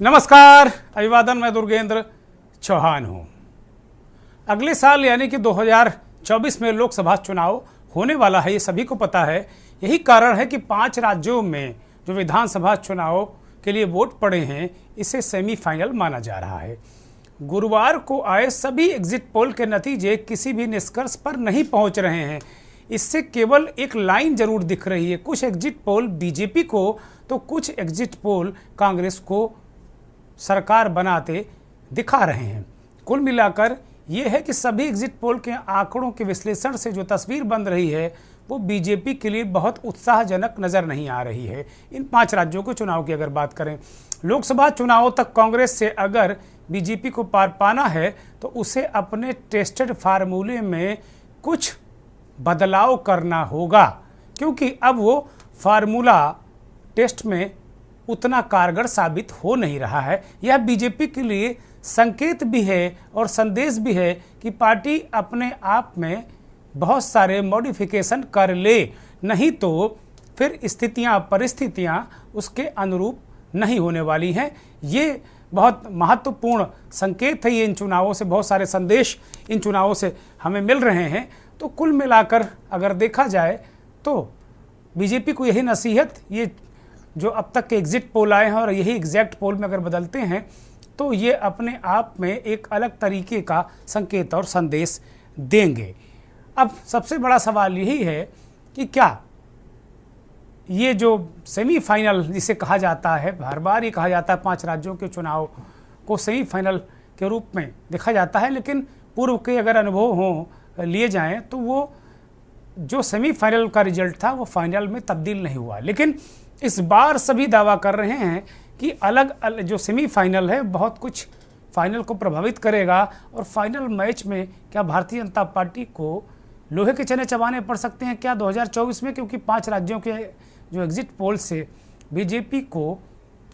नमस्कार, अभिवादन। मैं दुर्गेंद्र चौहान हूँ। अगले साल यानी कि 2024 में लोकसभा चुनाव होने वाला है, ये सभी को पता है। यही कारण है कि 5 राज्यों में जो विधानसभा चुनाव के लिए वोट पड़े हैं, इसे सेमीफाइनल माना जा रहा है। गुरुवार को आए सभी एग्जिट पोल के नतीजे किसी भी निष्कर्ष पर नहीं पहुंच रहे हैं। इससे केवल एक लाइन जरूर दिख रही है। कुछ एग्जिट पोल बीजेपी को तो कुछ एग्जिट पोल कांग्रेस को सरकार बनाते दिखा रहे हैं। कुल मिलाकर यह है कि सभी एग्जिट पोल के आंकड़ों के विश्लेषण से जो तस्वीर बन रही है वो बीजेपी के लिए बहुत उत्साहजनक नजर नहीं आ रही है। इन 5 राज्यों के चुनाव की अगर बात करें, लोकसभा चुनावों तक कांग्रेस से अगर बीजेपी को पार पाना है तो उसे अपने टेस्टेड फार्मूले में कुछ बदलाव करना होगा, क्योंकि अब वो फार्मूला टेस्ट में उतना कारगर साबित हो नहीं रहा है। यह बीजेपी के लिए संकेत भी है और संदेश भी है कि पार्टी अपने आप में बहुत सारे मॉडिफिकेशन कर ले, नहीं तो फिर स्थितियां परिस्थितियां उसके अनुरूप नहीं होने वाली हैं। ये बहुत महत्वपूर्ण संकेत है। ये इन चुनावों से बहुत सारे संदेश इन चुनावों से हमें मिल रहे हैं। तो कुल मिलाकर अगर देखा जाए तो बीजेपी को यही नसीहत, ये जो अब तक के एग्जिट पोल आए हैं और यही एग्जैक्ट पोल में अगर बदलते हैं तो ये अपने आप में एक अलग तरीके का संकेत और संदेश देंगे। अब सबसे बड़ा सवाल यही है कि क्या ये जो सेमीफाइनल जिसे कहा जाता है, हर बार ये कहा जाता है 5 राज्यों के चुनाव को सेमीफाइनल के रूप में देखा जाता है, लेकिन पूर्व के अगर अनुभव हों लिए जाएं तो वो जो सेमीफाइनल का रिजल्ट था वो फाइनल में तब्दील नहीं हुआ। लेकिन इस बार सभी दावा कर रहे हैं कि अलग जो सेमीफाइनल है बहुत कुछ फाइनल को प्रभावित करेगा और फाइनल मैच में क्या भारतीय जनता पार्टी को लोहे के चने चबाने पड़ सकते हैं क्या 2024 में, क्योंकि 5 राज्यों के जो एग्जिट पोल से बीजेपी को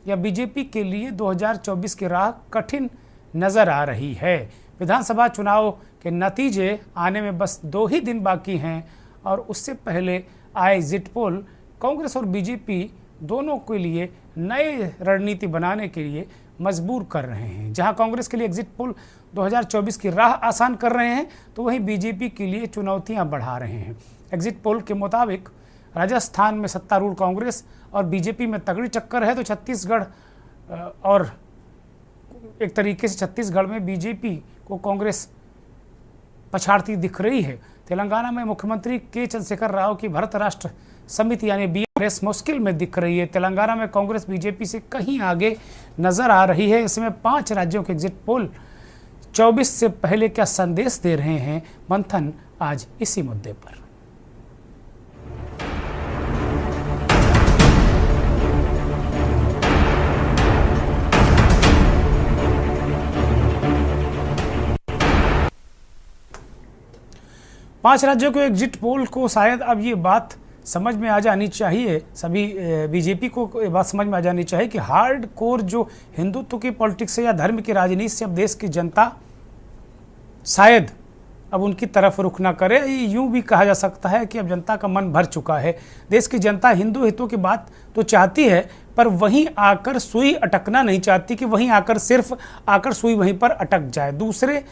या बीजेपी के लिए 2024 की राह कठिन नज़र आ रही है। विधानसभा चुनाव के नतीजे आने में बस 2 ही दिन बाकी हैं और उससे पहले आए एग्जिट पोल कांग्रेस और बीजेपी दोनों के लिए नए रणनीति बनाने के लिए मजबूर कर रहे हैं। जहां कांग्रेस के लिए एग्जिट पोल 2024 की राह आसान कर रहे हैं तो वहीं बीजेपी के लिए चुनौतियां बढ़ा रहे हैं। एग्जिट पोल के मुताबिक राजस्थान में सत्तारूढ़ कांग्रेस और बीजेपी में तगड़ी टक्कर है, तो छत्तीसगढ़ और एक तरीके से छत्तीसगढ़ में बीजेपी को कांग्रेस पछाड़ती दिख रही है। तेलंगाना में मुख्यमंत्री के चंद्रशेखर राव की भारत राष्ट्र समिति यानी बीआरएस मुश्किल में दिख रही है। तेलंगाना में कांग्रेस बीजेपी से कहीं आगे नजर आ रही है। इसमें 5 राज्यों के एग्जिट पोल 24 से पहले क्या संदेश दे रहे हैं, मंथन आज इसी मुद्दे पर। पांच राज्यों के एग्जिट पोल को शायद अब ये बात समझ में आ जानी चाहिए, सभी बीजेपी को ये बात समझ में आ जानी चाहिए कि हार्ड कोर जो हिंदुत्व की पॉलिटिक्स से या धर्म की राजनीति से अब देश की जनता शायद अब उनकी तरफ रुख ना करे। यूं भी कहा जा सकता है कि अब जनता का मन भर चुका है। देश की जनता हिंदू हितों की बात तो चाहती है, पर वहीं आकर सुई अटकना नहीं चाहती कि वहीं आकर सिर्फ आकर सुई वहीं पर अटक जाए। दूसरे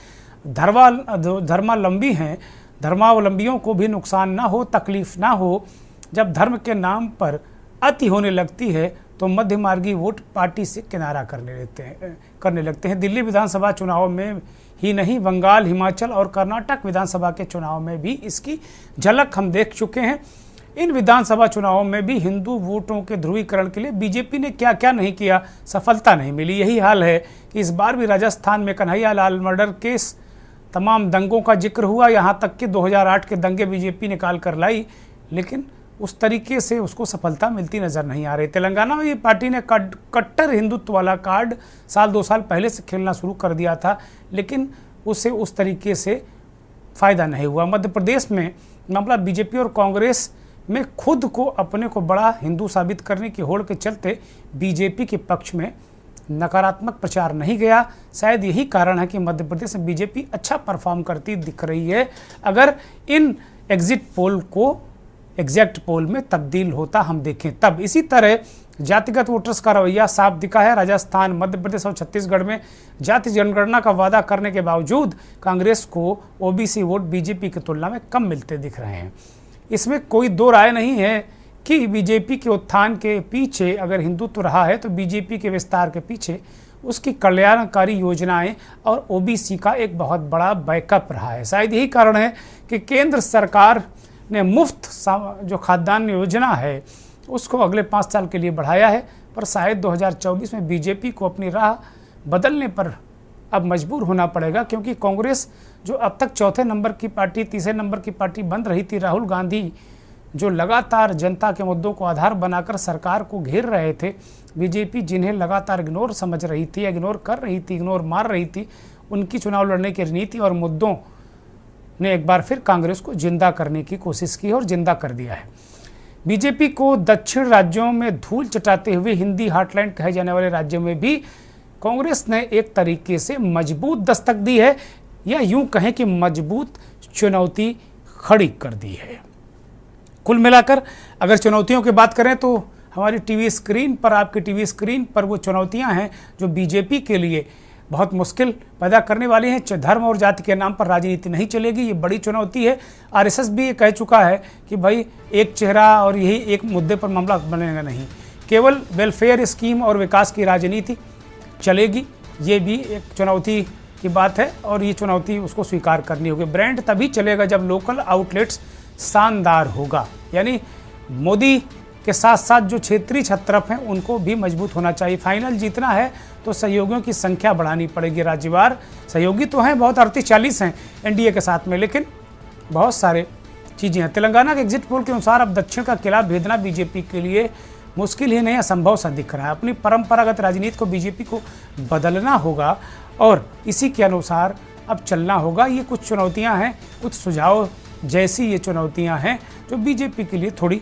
धर्मावलंबी हैं, धर्मावलंबियों को भी नुकसान ना हो, तकलीफ ना हो। जब धर्म के नाम पर अति होने लगती है तो मध्यमार्गी वोट पार्टी से किनारा करने लगते हैं। दिल्ली विधानसभा चुनाव में ही नहीं, बंगाल, हिमाचल और कर्नाटक विधानसभा के चुनाव में भी इसकी झलक हम देख चुके हैं। इन विधानसभा चुनावों में भी हिंदू वोटों के ध्रुवीकरण के लिए बीजेपी ने क्या क्या नहीं किया, सफलता नहीं मिली। यही हाल है कि इस बार भी राजस्थान में कन्हैया लाल मर्डर केस, तमाम दंगों का जिक्र हुआ। यहाँ तक कि 2008 के दंगे बीजेपी निकाल कर लाई, लेकिन उस तरीके से उसको सफलता मिलती नजर नहीं आ रही। तेलंगाना में ये पार्टी ने कट्टर हिंदुत्व वाला कार्ड 1-2 साल पहले से खेलना शुरू कर दिया था, लेकिन उसे उस तरीके से फ़ायदा नहीं हुआ। मध्य प्रदेश में मामला बीजेपी और कांग्रेस में खुद को अपने को बड़ा हिंदू साबित करने की होड़ के चलते बीजेपी के पक्ष में नकारात्मक प्रचार नहीं गया। शायद यही कारण है कि मध्य प्रदेश में बीजेपी अच्छा परफॉर्म करती दिख रही है। अगर इन एग्जिट पोल को एग्जैक्ट पोल में तब्दील होता हम देखें तब। इसी तरह जातिगत वोटर्स का रवैया साफ दिखा है। राजस्थान, मध्य प्रदेश और छत्तीसगढ़ में जाति जनगणना का वादा करने के बावजूद कांग्रेस को ओबीसी वोट बीजेपी की तुलना में कम मिलते दिख रहे हैं। इसमें कोई दो राय नहीं है कि बीजेपी के उत्थान के पीछे अगर हिंदुत्व रहा है तो बीजेपी के विस्तार के पीछे उसकी कल्याणकारी योजनाएं और ओबीसी का एक बहुत बड़ा बैकअप रहा है। शायद यही कारण है कि केंद्र सरकार ने मुफ्त जो खाद्यान्न योजना है उसको अगले 5 साल के लिए बढ़ाया है, पर शायद 2024 में बीजेपी को अपनी राह बदलने पर अब मजबूर होना पड़ेगा, क्योंकि कांग्रेस जो अब तक चौथे नंबर की पार्टी, तीसरे नंबर की पार्टी बन रही थी, राहुल गांधी जो लगातार जनता के मुद्दों को आधार बनाकर सरकार को घेर रहे थे, बीजेपी जिन्हें लगातार इग्नोर समझ रही थी, इग्नोर कर रही थी, इग्नोर मार रही थी, उनकी चुनाव लड़ने की रणनीति और मुद्दों ने एक बार फिर कांग्रेस को जिंदा करने की कोशिश की और जिंदा कर दिया है। बीजेपी को दक्षिण राज्यों में धूल चटाते हुए हिंदी हार्टलैंड कहे जाने वाले राज्यों में भी कांग्रेस ने एक तरीके से मजबूत दस्तक दी है, या यूं कहें कि मजबूत चुनौती खड़ी कर दी है। कुल मिलाकर अगर चुनौतियों की बात करें तो हमारी टीवी स्क्रीन पर, आपकी टीवी स्क्रीन पर वो चुनौतियां हैं जो बीजेपी के लिए बहुत मुश्किल पैदा करने वाली हैं। धर्म और जाति के नाम पर राजनीति नहीं चलेगी, ये बड़ी चुनौती है। आरएसएस भी ये कह चुका है कि भाई एक चेहरा और यही एक मुद्दे पर मामला बनेगा नहीं, केवल वेलफेयर स्कीम और विकास की राजनीति चलेगी। ये भी एक चुनौती की बात है और ये चुनौती उसको स्वीकार करनी होगी। ब्रांड तभी चलेगा जब लोकल आउटलेट्स शानदार होगा, यानी मोदी के साथ साथ जो क्षेत्रीय छत्रप हैं उनको भी मजबूत होना चाहिए। फाइनल जीतना है तो सहयोगियों की संख्या बढ़ानी पड़ेगी। राज्यवार सहयोगी तो हैं, बहुत 38-40 हैं एनडीए के साथ में, लेकिन बहुत सारे चीज़ें हैं। तेलंगाना के एग्जिट पोल के अनुसार अब दक्षिण का किला भेदना बीजेपी के लिए मुश्किल ही नहीं, असंभव सा दिख रहा है। अपनी परंपरागत राजनीति को बीजेपी को बदलना होगा और इसी के अनुसार अब चलना होगा। ये कुछ चुनौतियाँ हैं, कुछ सुझाव जैसी ये चुनौतियाँ हैं जो बीजेपी के लिए थोड़ी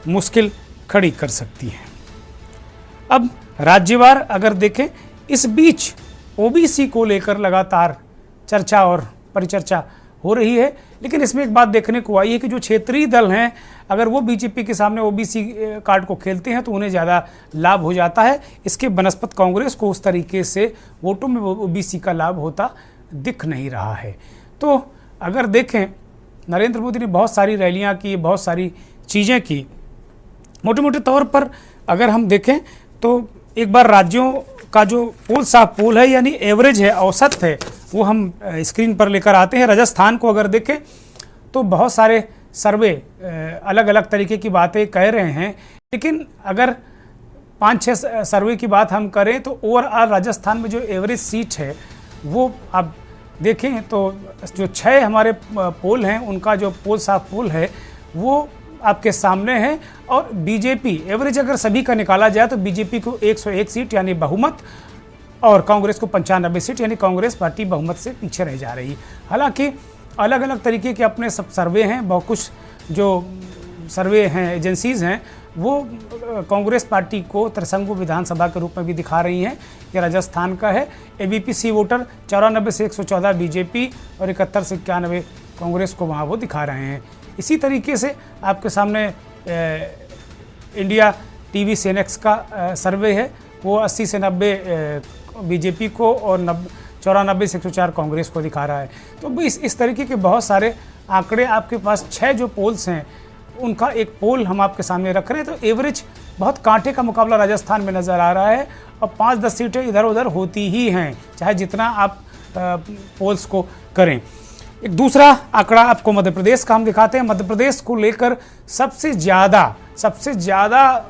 मुश्किल खड़ी कर सकती हैं। अब राज्यवार अगर देखें, इस बीच ओबीसी को लेकर लगातार चर्चा और परिचर्चा हो रही है, लेकिन इसमें एक बात देखने को आई है कि जो क्षेत्रीय दल हैं अगर वो बीजेपी के सामने ओबीसी कार्ड को खेलते हैं तो उन्हें ज़्यादा लाभ हो जाता है। इसके बनस्पत कांग्रेस को उस तरीके से वोटों में ओबीसी का लाभ होता दिख नहीं रहा है। तो अगर देखें, नरेंद्र मोदी ने बहुत सारी रैलियां की, बहुत सारी चीज़ें की। मोटे मोटे तौर पर अगर हम देखें तो एक बार राज्यों का जो पोल साफ पोल है, यानी एवरेज है, औसत है, वो हम स्क्रीन पर लेकर आते हैं। राजस्थान को अगर देखें तो बहुत सारे सर्वे अलग अलग तरीके की बातें कह रहे हैं, लेकिन अगर 5-6 सर्वे की बात हम करें तो ओवरऑल राजस्थान में जो एवरेज सीट है वो आप देखें तो जो 6 हमारे पोल हैं उनका जो पोल साफ पोल है वो आपके सामने है। और बीजेपी एवरेज अगर सभी का निकाला जाए तो बीजेपी को 101 सीट यानी बहुमत और कांग्रेस को 95 सीट यानी कांग्रेस पार्टी बहुमत से पीछे रह जा रही है। हालांकि अलग अलग तरीके के अपने सब सर्वे हैं, बहुत कुछ जो सर्वे हैं, एजेंसीज़ हैं, वो कांग्रेस पार्टी को त्रिशंकु विधानसभा के रूप में भी दिखा रही हैं। ये राजस्थान का है। एबीपी वोटर 94 से 114 बीजेपी और 71 से 91 कांग्रेस को वहाँ वो दिखा रहे हैं। इसी तरीके से आपके सामने इंडिया टीवी सेनेक्स का सर्वे है, वो 80 से 90 बीजेपी को और 94 से 104 कांग्रेस को दिखा रहा है। तो इस तरीके के बहुत सारे आंकड़े आपके पास 6 जो पोल्स हैं उनका एक पोल हम आपके सामने रख रहे हैं। तो एवरेज बहुत कांटे का मुकाबला राजस्थान में नज़र आ रहा है और 5-10 सीटें इधर उधर होती ही हैं, चाहे जितना आप पोल्स को करें। एक दूसरा आंकड़ा आपको मध्य प्रदेश का हम दिखाते हैं। मध्य प्रदेश को लेकर सबसे ज़्यादा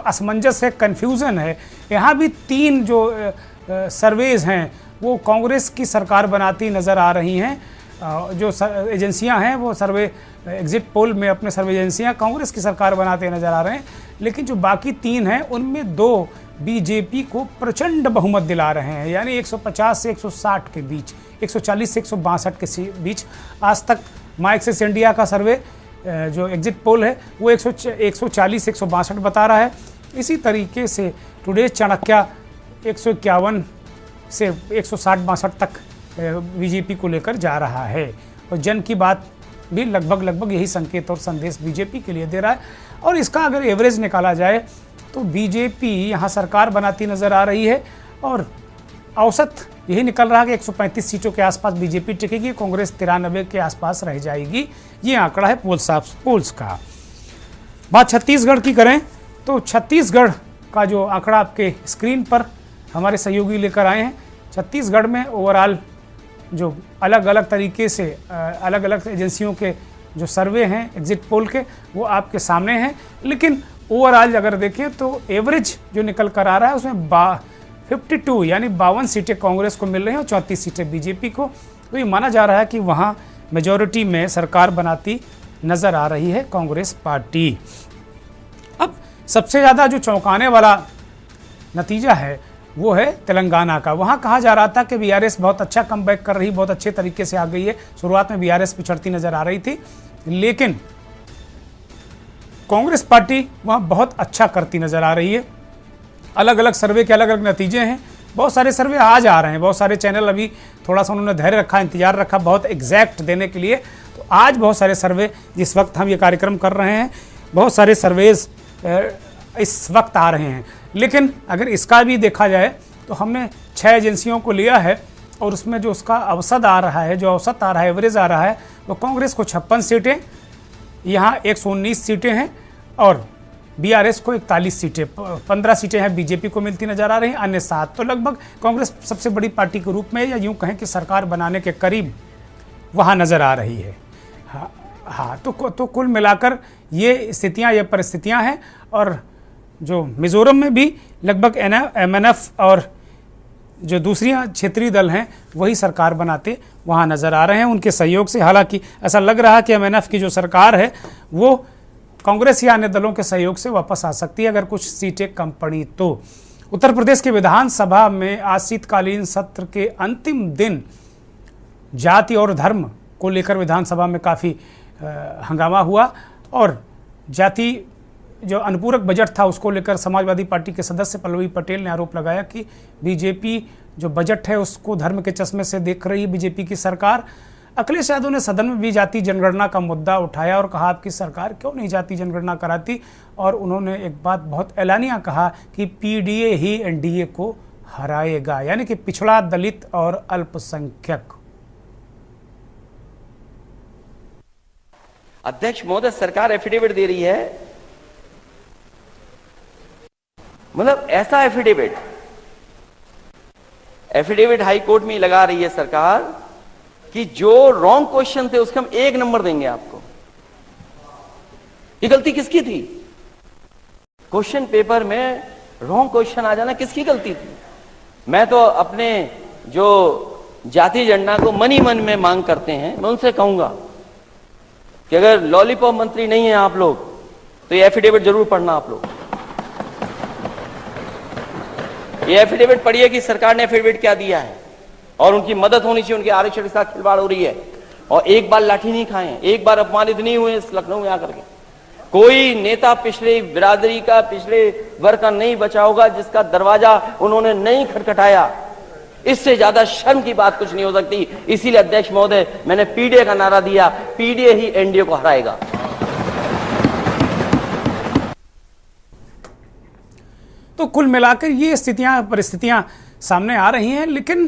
असमंजस है, कन्फ्यूज़न है। यहाँ भी 3 जो सर्वेज हैं वो कांग्रेस की सरकार बनाती नज़र आ रही हैं। जो एजेंसियां हैं वो सर्वे एग्जिट पोल में अपने सर्वे एजेंसियां कांग्रेस की सरकार बनाते नज़र आ रहे हैं, लेकिन जो बाकी 3 हैं उनमें 2 बीजेपी को प्रचंड बहुमत दिला रहे हैं, यानी 150 से 160 के बीच, 140 से 162 के बीच। आज तक माइक्सिस इंडिया का सर्वे जो एग्जिट पोल है वो 140 से 162 बता रहा है। इसी तरीके से टुडे चाणक्य 151 से 160-62 तक बीजेपी को लेकर जा रहा है और जन की बात भी लगभग यही संकेत और संदेश बीजेपी के लिए दे रहा है। और इसका अगर एवरेज निकाला जाए तो बीजेपी यहाँ सरकार बनाती नज़र आ रही है और औसत यही निकल रहा है कि 135 सीटों के आसपास बीजेपी टिकेगी, कांग्रेस 93 के आसपास रह जाएगी। ये आंकड़ा है पोल्स का। बात छत्तीसगढ़ की करें तो छत्तीसगढ़ का जो आंकड़ा आपके स्क्रीन पर हमारे सहयोगी लेकर आए हैं, छत्तीसगढ़ में ओवरऑल जो अलग अलग तरीके से अलग अलग एजेंसियों के जो सर्वे हैं एग्जिट पोल के, वो आपके सामने हैं। लेकिन ओवरऑल अगर देखें तो एवरेज जो निकल कर आ रहा है उसमें 52 यानी 52 सीटें कांग्रेस को मिल रही हैं और 34 सीटें बीजेपी को। तो ये माना जा रहा है कि वहाँ मेजॉरिटी में सरकार बनाती नज़र आ रही है कांग्रेस पार्टी। अब सबसे ज़्यादा जो चौंकाने वाला नतीजा है वो है तेलंगाना का। वहाँ कहा जा रहा था कि बीआरएस बहुत अच्छा कमबैक कर रही, बहुत अच्छे तरीके से आ गई है। शुरुआत में बीआरएस पिछड़ती नज़र आ रही थी, लेकिन कांग्रेस पार्टी वहाँ बहुत अच्छा करती नज़र आ रही है। अलग अलग सर्वे के अलग अलग नतीजे हैं। बहुत सारे सर्वे आज आ रहे हैं, बहुत सारे चैनल अभी थोड़ा सा उन्होंने धैर्य रखा, इंतजार रखा बहुत एग्जैक्ट देने के लिए। तो आज बहुत सारे सर्वे, जिस वक्त हम ये कार्यक्रम कर रहे हैं, बहुत सारे सर्वेज इस वक्त आ रहे हैं। लेकिन अगर इसका भी देखा जाए तो हमने 6 एजेंसियों को लिया है और उसमें जो उसका औसत आ रहा है, जो औसत आ रहा है, एवरेज आ रहा है, वो कांग्रेस को 56 सीटें, यहाँ 119 सीटें हैं और बीआरएस को 41 सीटें, 15 सीटें हैं बीजेपी को मिलती नजर आ रही हैं, अन्य 7। तो लगभग कांग्रेस सबसे बड़ी पार्टी के रूप में, या यूं कहें कि सरकार बनाने के करीब वहाँ नज़र आ रही है। हाँ, तो कुल मिलाकर ये स्थितियाँ, ये परिस्थितियाँ हैं। और जो मिज़ोरम में भी लगभग एमएनएफ और जो दूसरी क्षेत्रीय दल हैं वही सरकार बनाते वहाँ नज़र आ रहे हैं उनके सहयोग से। हालांकि ऐसा लग रहा है कि एमएनएफ की जो सरकार है वो कांग्रेस या अन्य दलों के सहयोग से वापस आ सकती है अगर कुछ सीटें कम पड़ी तो। उत्तर प्रदेश के विधानसभा में आज शीतकालीन सत्र के अंतिम दिन जाति और धर्म को लेकर विधानसभा में काफ़ी हंगामा हुआ और जाति जो अनुपूरक बजट था उसको लेकर समाजवादी पार्टी के सदस्य पल्लवी पटेल ने आरोप लगाया कि बीजेपी जो बजट है उसको धर्म के चश्मे से देख रही है बीजेपी की सरकार। अखिलेश यादव ने सदन में भी जाति जनगणना का मुद्दा उठाया और कहा आपकी सरकार क्यों नहीं जाति जनगणना कराती, और उन्होंने एक बात बहुत ऐलानिया कहा कि पीडीए ही एनडीए को हराएगा, यानी कि पिछड़ा, दलित और अल्पसंख्यक। अध्यक्ष महोदय, सरकार एफिडेविट दे रही है, मतलब ऐसा एफिडेविट हाई कोर्ट में लगा रही है सरकार कि जो रॉन्ग क्वेश्चन थे उसके हम 1 नंबर देंगे आपको। ये गलती किसकी थी? क्वेश्चन पेपर में रॉन्ग क्वेश्चन आ जाना किसकी गलती थी? मैं तो अपने जो जाति जनगणना को मन ही मन में मांग करते हैं, मैं उनसे कहूंगा कि अगर लॉलीपॉप मंत्री नहीं है आप लोग तो ये एफिडेविट जरूर पढ़ना। आप लोग ये एफिडेविट पढ़िए कि सरकार ने एफिडेविट क्या दिया है और उनकी मदद होनी चाहिए। उनके आरक्षण के साथ खिलवाड़ हो रही है और एक बार लाठी नहीं खाए, एक बार अपमानित नहीं हुए इस लखनऊ में आकर के। कोई नेता पिछले बिरादरी का, पिछले वर्ग का नहीं बचा होगा जिसका दरवाजा उन्होंने नहीं खटखटाया। इससे ज्यादा शर्म की बात कुछ नहीं हो सकती। इसीलिए अध्यक्ष महोदय, मैंने पीडीए का नारा दिया, पीडीए ही एनडीए को हराएगा। तो कुल मिलाकर ये परिस्थितियां सामने आ रही हैं। लेकिन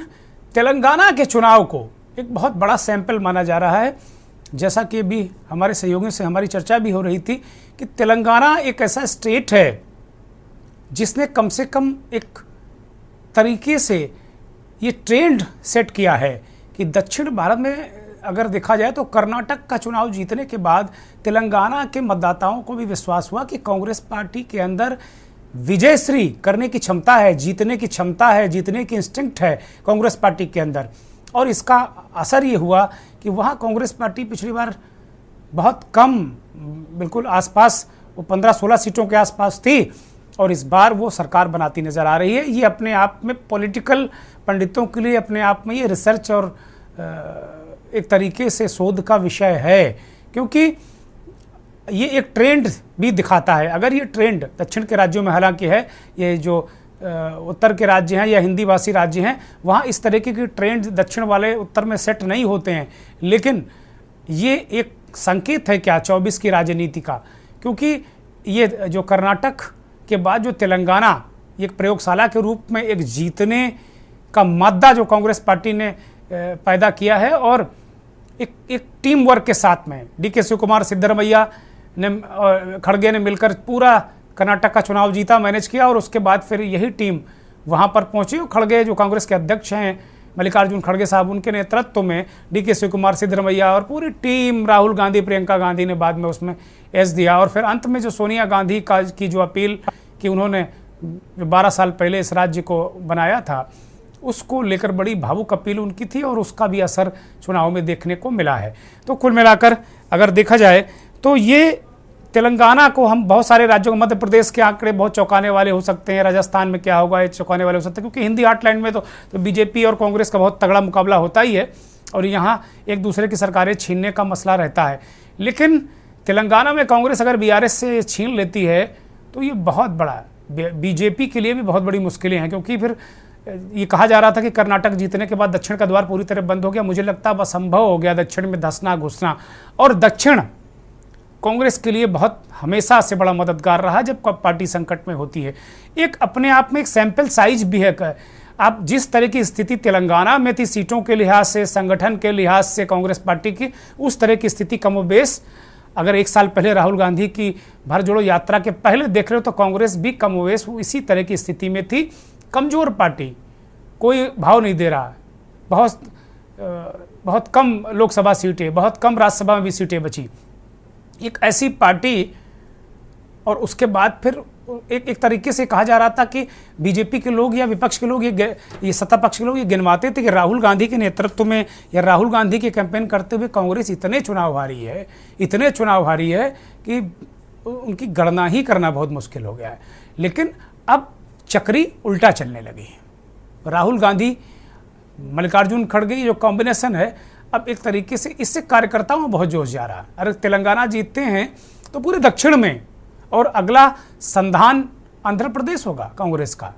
तेलंगाना के चुनाव को एक बहुत बड़ा सैंपल माना जा रहा है। जैसा कि भी हमारे सहयोगियों से हमारी चर्चा भी हो रही थी कि तेलंगाना एक ऐसा स्टेट है जिसने कम से कम एक तरीके से ये ट्रेंड सेट किया है कि दक्षिण भारत में अगर देखा जाए तो कर्नाटक का चुनाव जीतने के बाद तेलंगाना के मतदाताओं को भी विश्वास हुआ कि कांग्रेस पार्टी के अंदर विजयश्री करने की क्षमता है, जीतने की क्षमता है, जीतने की इंस्टिंक्ट है कांग्रेस पार्टी के अंदर। और इसका असर ये हुआ कि वहाँ कांग्रेस पार्टी पिछली बार बहुत कम, बिल्कुल आसपास, वो 15-16 सीटों के आसपास थी और इस बार वो सरकार बनाती नज़र आ रही है। ये अपने आप में पॉलिटिकल पंडितों के लिए अपने आप में ये रिसर्च और एक तरीके से शोध का विषय है, क्योंकि ये एक ट्रेंड भी दिखाता है। अगर ये ट्रेंड दक्षिण के राज्यों में हालांकि है, ये जो उत्तर के राज्य हैं या हिंदी भाषी राज्य हैं वहाँ इस तरीके की ट्रेंड दक्षिण वाले उत्तर में सेट नहीं होते हैं, लेकिन ये एक संकेत है क्या 24 की राजनीति का, क्योंकि ये जो कर्नाटक के बाद जो तेलंगाना एक प्रयोगशाला के रूप में एक जीतने का मादा जो कांग्रेस पार्टी ने पैदा किया है, और एक टीम वर्क के साथ में डीके शिवकुमार, सिद्धरमैया ने, खड़गे ने मिलकर पूरा कर्नाटक का चुनाव जीता, मैनेज किया, और उसके बाद फिर यही टीम वहां पर पहुंची। खड़गे जो कांग्रेस के अध्यक्ष हैं मल्लिकार्जुन खड़गे साहब, उनके नेतृत्व में डीके शिवकुमार, सिद्धरमैया और पूरी टीम, राहुल गांधी, प्रियंका गांधी ने बाद में उसमें एस दिया, और फिर अंत में जो सोनिया गांधी की जो अपील कि उन्होंने 12 साल पहले इस राज्य को बनाया था, उसको लेकर बड़ी भावुक अपील उनकी थी, और उसका भी असर चुनाव में देखने को मिला है। तो कुल मिलाकर अगर देखा जाए तो ये तेलंगाना को हम बहुत सारे राज्यों, मध्य प्रदेश के आंकड़े बहुत चौंकाने वाले हो सकते हैं, राजस्थान में क्या होगा ये चौंकाने वाले हो सकते हैं, क्योंकि हिंदी हार्टलैंड में तो बीजेपी और कांग्रेस का बहुत तगड़ा मुकाबला होता ही है, और यहाँ एक दूसरे की सरकारें छीनने का मसला रहता है। लेकिन तेलंगाना में कांग्रेस अगर बीआरएस से छीन लेती है तो ये बहुत बड़ा, बीजेपी के लिए भी बहुत बड़ी मुश्किलें हैं, क्योंकि फिर ये कहा जा रहा था कि कर्नाटक जीतने के बाद दक्षिण का द्वार पूरी तरह बंद हो गया। मुझे लगता है अब असंभव हो गया दक्षिण में धंसना घुसना, और दक्षिण कांग्रेस के लिए बहुत हमेशा से बड़ा मददगार रहा जब पार्टी संकट में होती है। एक अपने आप में एक सैंपल साइज भी है। आप जिस तरह की स्थिति तेलंगाना में थी सीटों के लिहाज से, संगठन के लिहाज से कांग्रेस पार्टी की, उस तरह की स्थिति कमोबेश अगर 1 साल पहले राहुल गांधी की भर जोड़ो यात्रा के पहले देख रहे हो तो कांग्रेस भी कमोबेश इसी तरह की स्थिति में थी। कमजोर पार्टी, कोई भाव नहीं दे रहा, बहुत कम लोकसभा सीटें, बहुत कम राज्यसभा में भी सीटें बची, एक ऐसी पार्टी। और उसके बाद फिर एक तरीके से कहा जा रहा था कि बीजेपी के लोग या विपक्ष के लोग, ये सत्ता पक्ष के लोग ये गिनवाते थे कि राहुल गांधी के नेतृत्व में या राहुल गांधी के कैंपेन करते हुए कांग्रेस इतने चुनाव हारी है कि उनकी गणना ही करना बहुत मुश्किल हो गया है। लेकिन अब चक्री उल्टा चलने लगी है। राहुल गांधी मल्लिकार्जुन खड़गे जो कॉम्बिनेशन है, अब एक तरीके से इससे कार्यकर्ताओं में बहुत जोश जा रहा है। अगर तेलंगाना जीतते हैं तो पूरे दक्षिण में, और अगला संधान आंध्र प्रदेश होगा कांग्रेस का,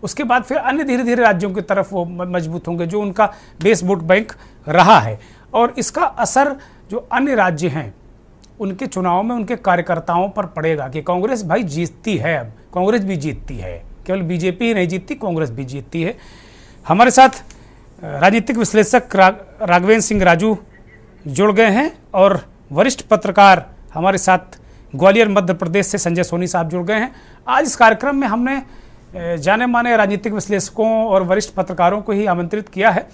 उसके बाद फिर अन्य धीरे धीरे राज्यों की तरफ वो मजबूत होंगे जो उनका बेस वोट बैंक रहा है। और इसका असर जो अन्य राज्य हैं उनके चुनाव में उनके कार्यकर्ताओं पर पड़ेगा कि कांग्रेस भाई जीतती है, अब कांग्रेस भी जीतती है, केवल बीजेपी ही नहीं जीतती, कांग्रेस भी जीतती है। हमारे साथ राजनीतिक विश्लेषक राघवेंद्र सिंह राजू जुड़ गए हैं, और वरिष्ठ पत्रकार हमारे साथ ग्वालियर मध्य प्रदेश से संजय सोनी साहब जुड़ गए हैं। आज इस कार्यक्रम में हमने जाने माने राजनीतिक विश्लेषकों और वरिष्ठ पत्रकारों को ही आमंत्रित किया है,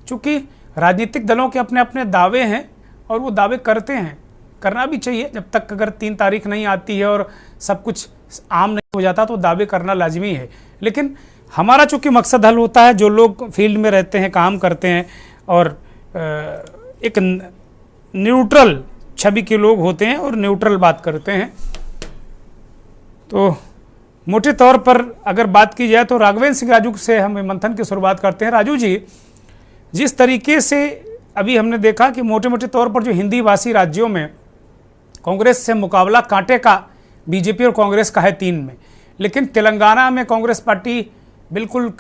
क्योंकि राजनीतिक दलों के अपने अपने दावे हैं और वो दावे करते हैं, करना भी चाहिए। जब तक अगर 3 तारीख नहीं आती है और सब कुछ आम नहीं हो जाता तो दावे करना लाजमी है। लेकिन हमारा चूंकि मकसद हल होता है, जो लोग फील्ड में रहते हैं, काम करते हैं, और एक न्यूट्रल छवि के लोग होते हैं और न्यूट्रल बात करते हैं। तो मोटे तौर पर अगर बात की जाए तो राघवेंद्र सिंह राजू से हम मंथन की शुरुआत करते हैं। राजू जी, जिस तरीके से अभी हमने देखा कि मोटे मोटे तौर पर जो हिंदी भाषी राज्यों में कांग्रेस से मुकाबला कांटे का बीजेपी और कांग्रेस का है 3 में, लेकिन तेलंगाना में कांग्रेस पार्टी बिल्कुल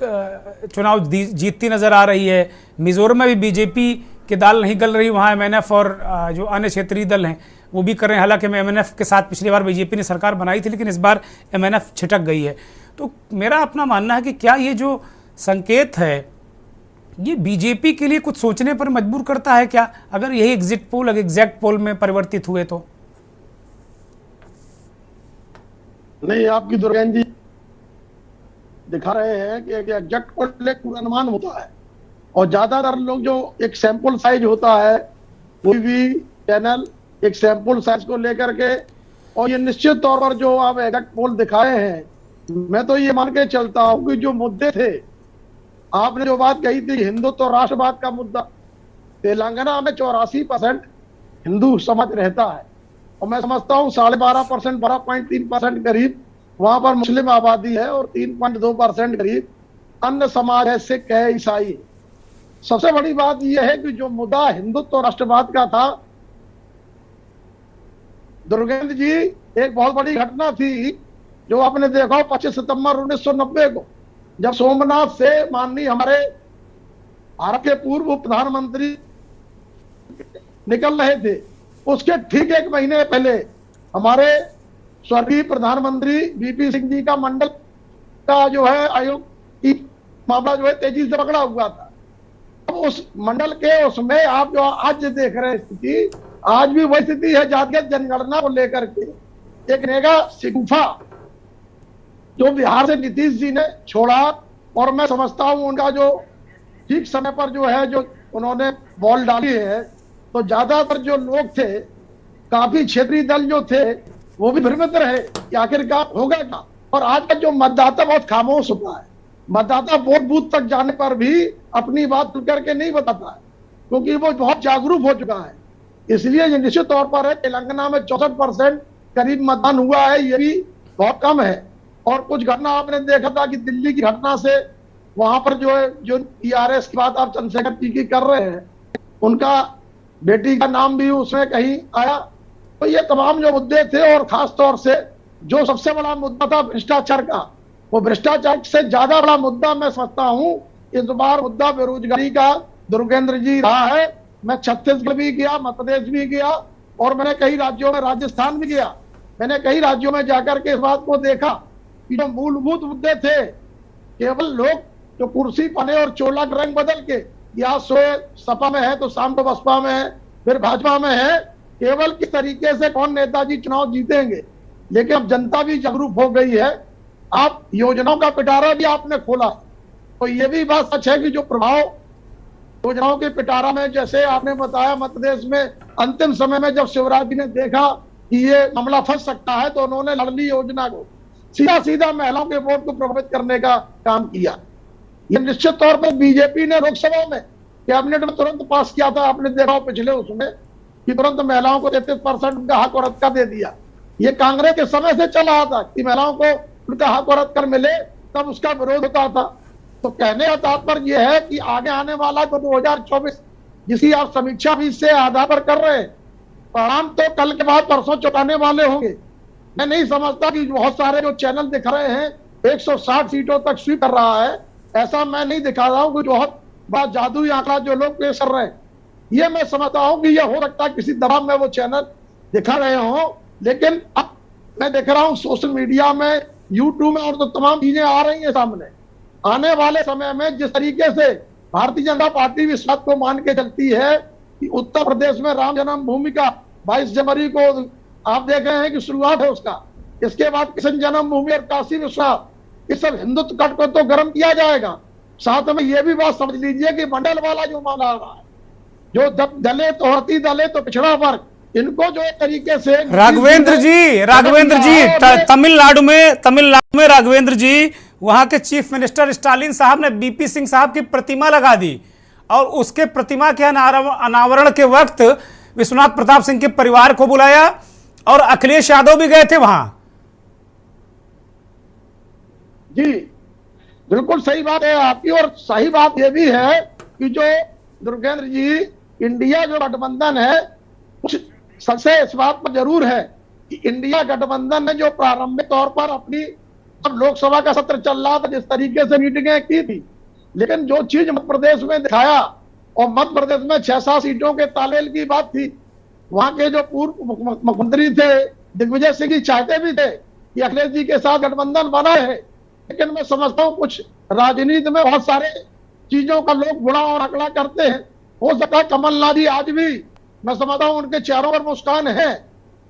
चुनाव जीतती नजर आ रही है। मिजोरम में भी बीजेपी की दाल नहीं गल रही, वहाँ एमएनएफ और जो अन्य क्षेत्रीय दल हैं वो भी कर रहे हैं। हालांकि एमएनएफ के साथ पिछली बार बीजेपी ने सरकार बनाई थी, लेकिन इस बार एमएनएफ छिटक गई है। तो मेरा अपना मानना है कि क्या ये जो संकेत है ये बीजेपी के लिए कुछ सोचने पर मजबूर करता है क्या, अगर यही एग्जिट पोल एग्जैक्ट पोल में परिवर्तित हुए तो? नहीं, आपकी दुर्गेन जी दिखा रहे हैं कि एग्जैक्ट पोल एक पूर्वानुमान होता है, और ज्यादातर लोग जो एक सैंपल साइज होता है, कोई भी चैनल एक सैंपल साइज को लेकर के, और ये निश्चित तौर पर जो आप एग्जैक्ट पोल दिखाए हैं, मैं तो ये मान के चलता हूं कि जो मुद्दे थे, आपने जो बात कही थी हिंदुत्व राष्ट्रवाद का मुद्दा, तेलंगाना में 84% हिंदू समाज रहता है, और मैं समझता हूँ 12.5% 12.3% करीब वहां पर मुस्लिम आबादी है, और 3.2% करीब अन्य समाज है, सिख है, ईसाई। सबसे बड़ी बात यह है कि जो मुद्दा हिंदुत्व राष्ट्रवाद का था, दुर्गेंद्र जी, एक बहुत बड़ी घटना थी जो आपने देखा 25 सितंबर 1990 को, जब सोमनाथ से माननीय हमारे भारत के पूर्व प्रधानमंत्री निकल रहे थे, उसके ठीक 1 महीने पहले हमारे स्वर्गीय प्रधानमंत्री वीपी सिंह जी का मंडल का जो है आयोग की मामला जो है तेजी से पकड़ा हुआ था। अब उस मंडल के उसमें आप जो आज देख रहे हैं स्थिति, आज भी वही स्थिति है जातिगत जनगणना को लेकर के। एक नेगा शिगुफा जो बिहार से नीतीश जी ने छोड़ा, और मैं समझता हूं उनका जो ठीक समय पर जो है जो उन्होंने बॉल डाली है, तो ज्यादातर जो लोग थे, काफी क्षेत्रीय दल जो थे, वो भी भ्रमित रहे कि आखिरकार होगा क्या। और आज का जो मतदाता बहुत खामोश हुआ है, मतदाता वोट बूथ तक जाने पर भी अपनी बात खुल करके नहीं बताता है, क्योंकि वो बहुत जागरूक हो चुका है। इसलिए ये निश्चित तौर पर है, तेलंगाना में 64% करीब मतदान हुआ है, ये भी बहुत कम है। और कुछ घटना आपने देखा था कि दिल्ली की घटना से वहां पर जो है जो टीआरएस की बात आप चंद्रशेखर जी की कर रहे हैं, उनका बेटी का नाम भी उसमें कहीं आया। तो ये तमाम जो मुद्दे थे, और खास तौर से जो सबसे बड़ा मुद्दा था भ्रष्टाचार का, वो भ्रष्टाचार से ज्यादा बड़ा मुद्दा मैं समझता हूं इस बार मुद्दा बेरोजगारी का दुर्गेंद्र जी रहा है। मैं छत्तीसगढ़ भी गया, मध्य प्रदेश भी गया, और मैंने कई राज्यों में, राजस्थान भी गया, मैंने कई राज्यों में जाकर के इस बात को देखा कि जो मूलभूत मुद्दे थे, केवल लोग जो कुर्सी पाने और चोला का रंग बदल के, या सोए सपा में है तो शाम को बसपा में है, फिर भाजपा में है, केवल किस तरीके से कौन नेताजी चुनाव जीतेंगे। लेकिन अब जनता भी जागरूक हो गई है, आप योजनाओं का पिटारा भी आपने खोला, तो ये भी बात सच है कि जो प्रभाव योजनाओं के पिटारा में, जैसे आपने बताया मध्य प्रदेश में अंतिम समय में जब शिवराज जी ने देखा कि ये मामला फंस सकता है, तो उन्होंने लाडली योजना को सीधा सीधा महिलाओं के वोट को प्रभावित करने का काम किया। ये निश्चित तौर पर बीजेपी ने लोकसभा में कैबिनेट में तुरंत पास किया था, आपने देखा पिछले उसमें कि तुरंत महिलाओं को 33% का हक और अधिकार दे दिया। ये कांग्रेस के समय से चल रहा था कि महिलाओं को उनका हक और अधिकार मिले, तब उसका विरोध होता था। तो कहने का तात्पर्य यह है कि आगे आने वाला तो 2024 जिसकी आप समीक्षा भी इससे आधार पर कर रहे हैं, परिणाम तो कल के बाद परसों चौंकाने वाले होंगे। मैं नहीं समझता कि बहुत सारे जो चैनल दिख रहे हैं 160 सीटों तक स्वीप कर रहा है, ऐसा मैं नहीं दिखा रहा हूं कि बहुत बड़ा जादुई आंकड़ा जो लोग पेश कर रहे हैं। ये मैं समझता हूं कि यह हो सकता है किसी दबाव में वो चैनल दिखा रहे हों, लेकिन अब मैं देख रहा हूं सोशल मीडिया में, यूट्यूब में, और तो तमाम चीजें आ रही हैं सामने। आने वाले समय में जिस तरीके से भारतीय जनता पार्टी भी इस बात को मान के चलती है कि उत्तर प्रदेश में राम जन्मभूमि का 22 जनवरी को आप देख रहे हैं कि शुरुआत है उसका, इसके बाद कृष्ण जन्मभूमि और काशी विश्वनाथ, इस सब हिंदुत्व कट को तो गर्म किया जाएगा। साथ में ये भी बात समझ लीजिए कि मंडल वाला जो मामला आ रहा है, जो दलित और अति दलित और पिछड़ा वर्ग, इनको जो एक तरीके से राघवेंद्र जी तमिलनाडु में राघवेंद्र जी, वहां के चीफ मिनिस्टर स्टालिन साहब ने बीपी सिंह साहब की प्रतिमा लगा दी, और उसके प्रतिमा के अनावरण के वक्त विश्वनाथ प्रताप सिंह के परिवार को बुलाया, और अखिलेश यादव भी गए थे वहां। जी बिल्कुल सही बात है आपकी, और सही बात यह भी है कि जो दुर्गेंद्र जी, इंडिया जो गठबंधन है, कुछ सबसे इस बात पर जरूर है कि इंडिया गठबंधन ने जो प्रारंभिक तौर पर अपनी, जब लोकसभा का सत्र चल रहा था, जिस तरीके से मीटिंगें की थी, लेकिन जो चीज मध्य प्रदेश में दिखाया, और मध्य प्रदेश में 6-7 सीटों के तालमेल की बात थी, वहां के जो पूर्व मुख्यमंत्री थे दिग्विजय सिंह जी चाहते भी थे कि अखिलेश जी के साथ गठबंधन बना है, लेकिन मैं समझता हूँ कुछ राजनीति में बहुत सारे चीजों का लोग गुणा और आंकड़ा करते हैं। हो सकता है कमलनाथ जी आज भी, मैं समझता हूँ उनके चेहरों पर मुस्कान है,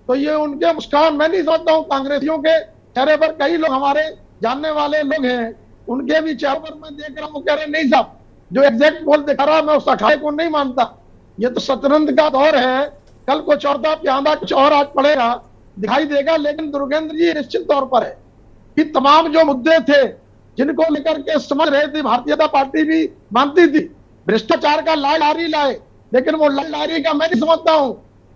तो ये उनके मुस्कान मैं नहीं समझता हूँ कांग्रेसियों के चेहरे पर, कई लोग हमारे जानने वाले लोग हैं, उनके भी चेहरों पर मैं देख रहा हूँ, कह रहे नहीं साहब जो एग्जैक्ट बोल दिखा रहा, मैं उस अखाड़े को नहीं मानता, ये तो शतरंज का दौर है, कल कुछ और था, प्यांदा कुछ और आज पड़ेगा, दिखाई देगा। लेकिन दुर्गेंद्र जी निश्चित तौर पर है कि तमाम जो मुद्दे थे जिनको लेकर के समझ रहे थे, भारतीय जनता पार्टी भी मानती थी, भ्रष्टाचार का लारी लाए, लेकिन वो लारी का मैं नहीं समझता हूं,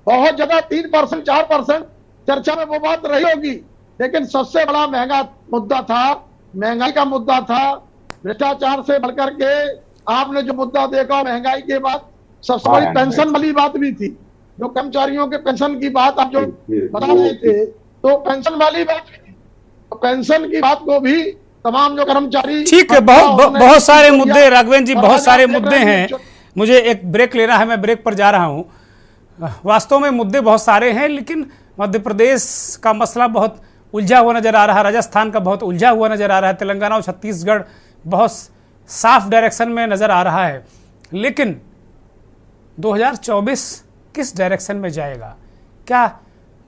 बहुत ज्यादा 3% 4% चर्चा में वो बात रही होगी, लेकिन सबसे बड़ा महंगा मुद्दा था, महंगाई का मुद्दा था। भ्रष्टाचार से बढ़कर के आपने जो मुद्दा देखा, महंगाई के बाद सबसे बड़ी पेंशन वाली बात भी थी, जो कर्मचारियों के पेंशन की बात आप जो बता रहे थे, तो पेंशन वाली बात, तो पेंशन की बात को भी तमाम जो कर्मचारी, ठीक है, बहुत सारे मुद्दे राघवेंद्र जी, बहुत सारे मुद्दे हैं, मुझे एक ब्रेक लेना है, मैं ब्रेक पर जा रहा हूं। वास्तव में मुद्दे बहुत सारे हैं, लेकिन मध्य प्रदेश का मसला बहुत उलझा हुआ नजर आ रहा है, राजस्थान का बहुत उलझा हुआ नजर आ रहा है, तेलंगाना और छत्तीसगढ़ बहुत साफ डायरेक्शन में नजर आ रहा है। लेकिन 2024 किस डायरेक्शन में जाएगा? क्या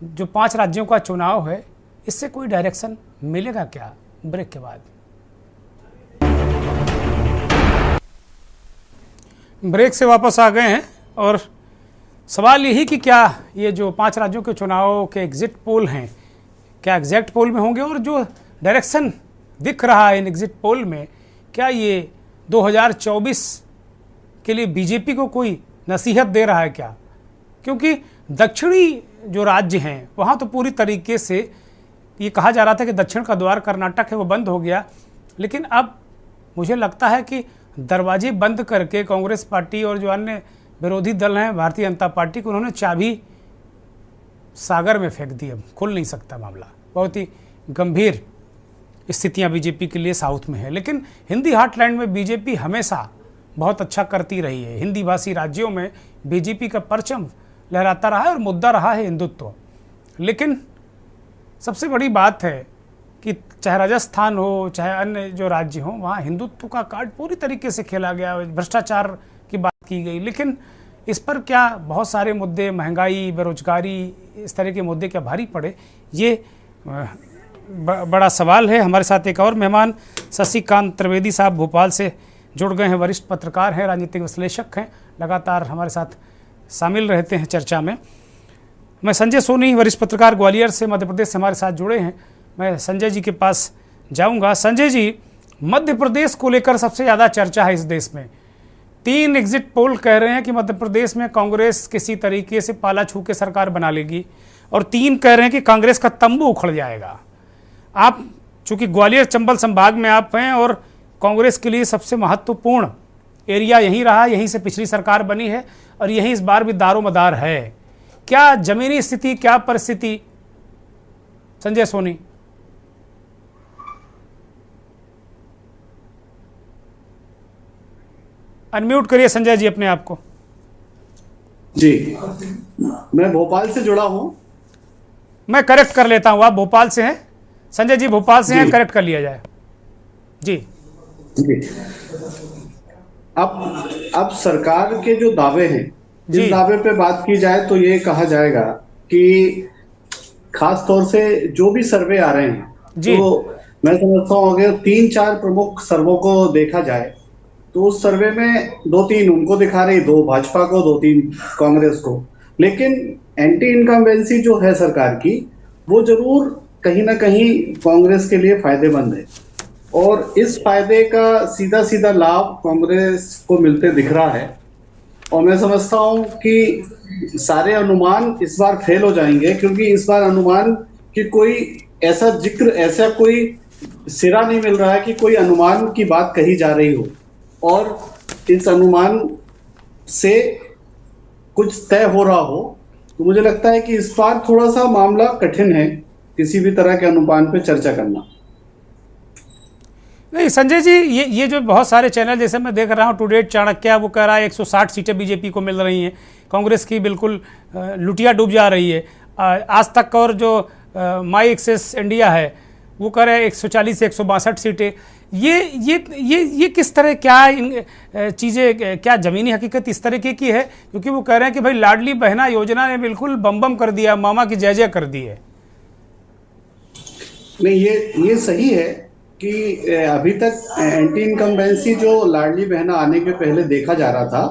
जो 5 राज्यों का चुनाव है इससे कोई डायरेक्शन मिलेगा क्या? ब्रेक के बाद। ब्रेक से वापस आ गए हैं और सवाल यही कि क्या ये जो 5 राज्यों के चुनाव के एग्जिट पोल हैं क्या एग्जैक्ट पोल में होंगे, और जो डायरेक्शन दिख रहा है इन एग्जिट पोल में, क्या ये 2024 के लिए बीजेपी को कोई नसीहत दे रहा है क्या? क्योंकि दक्षिणी जो राज्य हैं वहाँ तो पूरी तरीके से ये कहा जा रहा था कि दक्षिण का द्वार कर्नाटक है वो बंद हो गया, लेकिन अब मुझे लगता है कि दरवाजे बंद करके कांग्रेस पार्टी और जो अन्य विरोधी दल हैं भारतीय जनता पार्टी को उन्होंने चाबी सागर में फेंक दी। अब खुल नहीं सकता मामला। बहुत ही गंभीर स्थितियां बीजेपी के लिए साउथ में है। लेकिन हिंदी हार्टलैंड में बीजेपी हमेशा बहुत अच्छा करती रही है। हिंदी भाषी राज्यों में बीजेपी का परचम लहराता रहा है और मुद्दा रहा है हिंदुत्व। लेकिन सबसे बड़ी बात है कि चाहे राजस्थान हो चाहे अन्य जो राज्य हों, वहाँ हिंदुत्व का कार्ड पूरी तरीके से खेला गया। भ्रष्टाचार की बात की गई, लेकिन इस पर क्या बहुत सारे मुद्दे, महंगाई, बेरोजगारी, इस तरह के मुद्दे क्या भारी पड़े, ये बड़ा सवाल है। हमारे साथ एक और मेहमान शशिकांत त्रिवेदी साहब भोपाल से जुड़ गए हैं, वरिष्ठ पत्रकार हैं, राजनीतिक विश्लेषक हैं, लगातार हमारे साथ शामिल रहते हैं चर्चा में। मैं संजय सोनी, वरिष्ठ पत्रकार ग्वालियर से, मध्य प्रदेश से हमारे साथ जुड़े हैं। मैं संजय जी के पास जाऊंगा। संजय जी, मध्य प्रदेश को लेकर सबसे ज़्यादा चर्चा है इस देश में। 3 एग्जिट पोल कह रहे हैं कि मध्य प्रदेश में कांग्रेस किसी तरीके से पाला छू के सरकार बना लेगी, और 3 कह रहे हैं कि कांग्रेस का तंबू उखड़ जाएगा। आप चूंकि ग्वालियर चंबल संभाग में आप हैं और कांग्रेस के लिए सबसे महत्वपूर्ण एरिया यहीं रहा, यहीं से पिछली सरकार बनी है और यहीं इस बार भी दारोमदार है। क्या जमीनी स्थिति, क्या परिस्थिति? संजय सोनी। अनम्यूट करिए संजय जी अपने आप को। जी, मैं भोपाल से जुड़ा हूं। मैं करेक्ट कर लेता हूं, आप भोपाल से हैं। संजय जी भोपाल से हैं, करेक्ट कर लिया जाए। जी जी। अब सरकार के जो दावे हैं, इस दावे पे बात की जाए तो ये कहा जाएगा कि खास तौर से जो भी सर्वे आ रहे हैं, तो मैं समझता हूँ अगर 3-4 प्रमुख सर्वों को देखा जाए तो उस सर्वे में 2-3 उनको दिखा रही, 2 भाजपा को, 2-3 कांग्रेस को। लेकिन एंटी इनकम्बेंसी जो है सरकार की, वो जरूर कहीं ना कहीं कांग्रेस के लिए फायदेमंद है, और इस फायदे का सीधा सीधा लाभ कांग्रेस को मिलते दिख रहा है। और मैं समझता हूं कि सारे अनुमान इस बार फेल हो जाएंगे, क्योंकि इस बार अनुमान की कोई ऐसा जिक्र, ऐसा कोई सिरा नहीं मिल रहा है कि कोई अनुमान की बात कही जा रही हो और इस अनुमान से कुछ तय हो रहा हो। तो मुझे लगता है कि इस बार थोड़ा सा मामला कठिन है किसी भी तरह के अनुमान पे चर्चा करना। नहीं संजय जी, ये जो बहुत सारे चैनल जैसे मैं देख रहा हूँ, टुडे चाणक्य वो कह रहा है 160 सीटें बीजेपी को मिल रही हैं, कांग्रेस की बिल्कुल लुटिया डूब जा रही है। आज तक और जो माई एक्सेस इंडिया है वो कह रहे हैं 140 से 162 सीटें। ये किस तरह, क्या चीज़ें, क्या ज़मीनी हकीकत इस तरीके की है? क्योंकि वो कह रहे हैं कि भाई लाडली बहना योजना ने बिल्कुल बम बम कर दिया, मामा की जय जय कर दी है। नहीं, ये सही है कि अभी तक एंटी इनकम्बेंसी जो लाडली बहना आने के पहले देखा जा रहा था,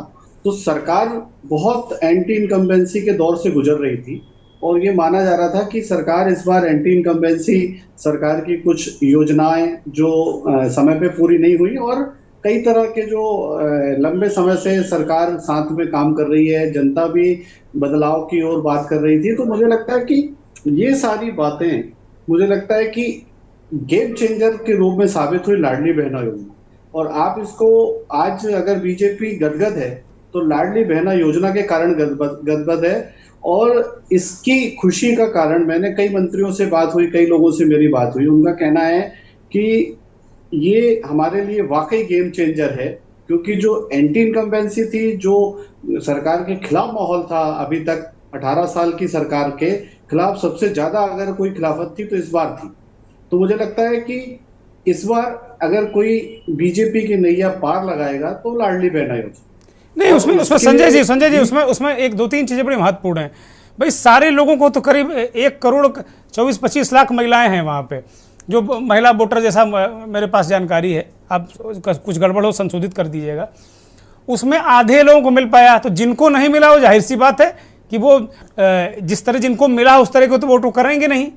तो सरकार बहुत एंटी इनकम्बेंसी के दौर से गुजर रही थी, और ये माना जा रहा था कि सरकार इस बार एंटी इनकम्बेंसी, सरकार की कुछ योजनाएं जो समय पे पूरी नहीं हुई, और कई तरह के जो लंबे समय से सरकार साथ में काम कर रही है, जनता भी बदलाव की ओर बात कर रही थी। तो मुझे लगता है कि ये सारी बातें, मुझे लगता है कि गेम चेंजर के रूप में साबित हुई लाडली बहना योजना। और आप इसको आज अगर बीजेपी गदगद है तो लाडली बहना योजना के कारण गदगद है, और इसकी खुशी का कारण, मैंने कई मंत्रियों से बात हुई, कई लोगों से मेरी बात हुई, उनका कहना है कि ये हमारे लिए वाकई गेम चेंजर है, क्योंकि जो एंटी इनकम्बेंसी थी, जो सरकार के खिलाफ माहौल था अभी तक 18 साल की सरकार के, खिलाफ सबसे ज्यादा अगर कोई खिलाफत थी तो इस बार थी। तो मुझे लगता है कि इस बार अगर कोई बीजेपी की नैया पार लगाएगा तो लाडली बहना योजना। नहीं, उसमें संजय जी उसमें एक दो तीन चीजें बड़ी महत्वपूर्ण हैं भाई। सारे लोगों को तो करीब 1,24-25 लाख महिलाएं हैं वहां पे, जो महिला वोटर जैसा मेरे पास जानकारी है, आप कुछ गड़बड़ हो संशोधित कर दीजिएगा। उसमें आधे लोगों को मिल पाया, तो जिनको नहीं मिला वो जाहिर सी बात है कि वो जिस तरह जिनको मिला उस तरह को तो वोट करेंगे नहीं।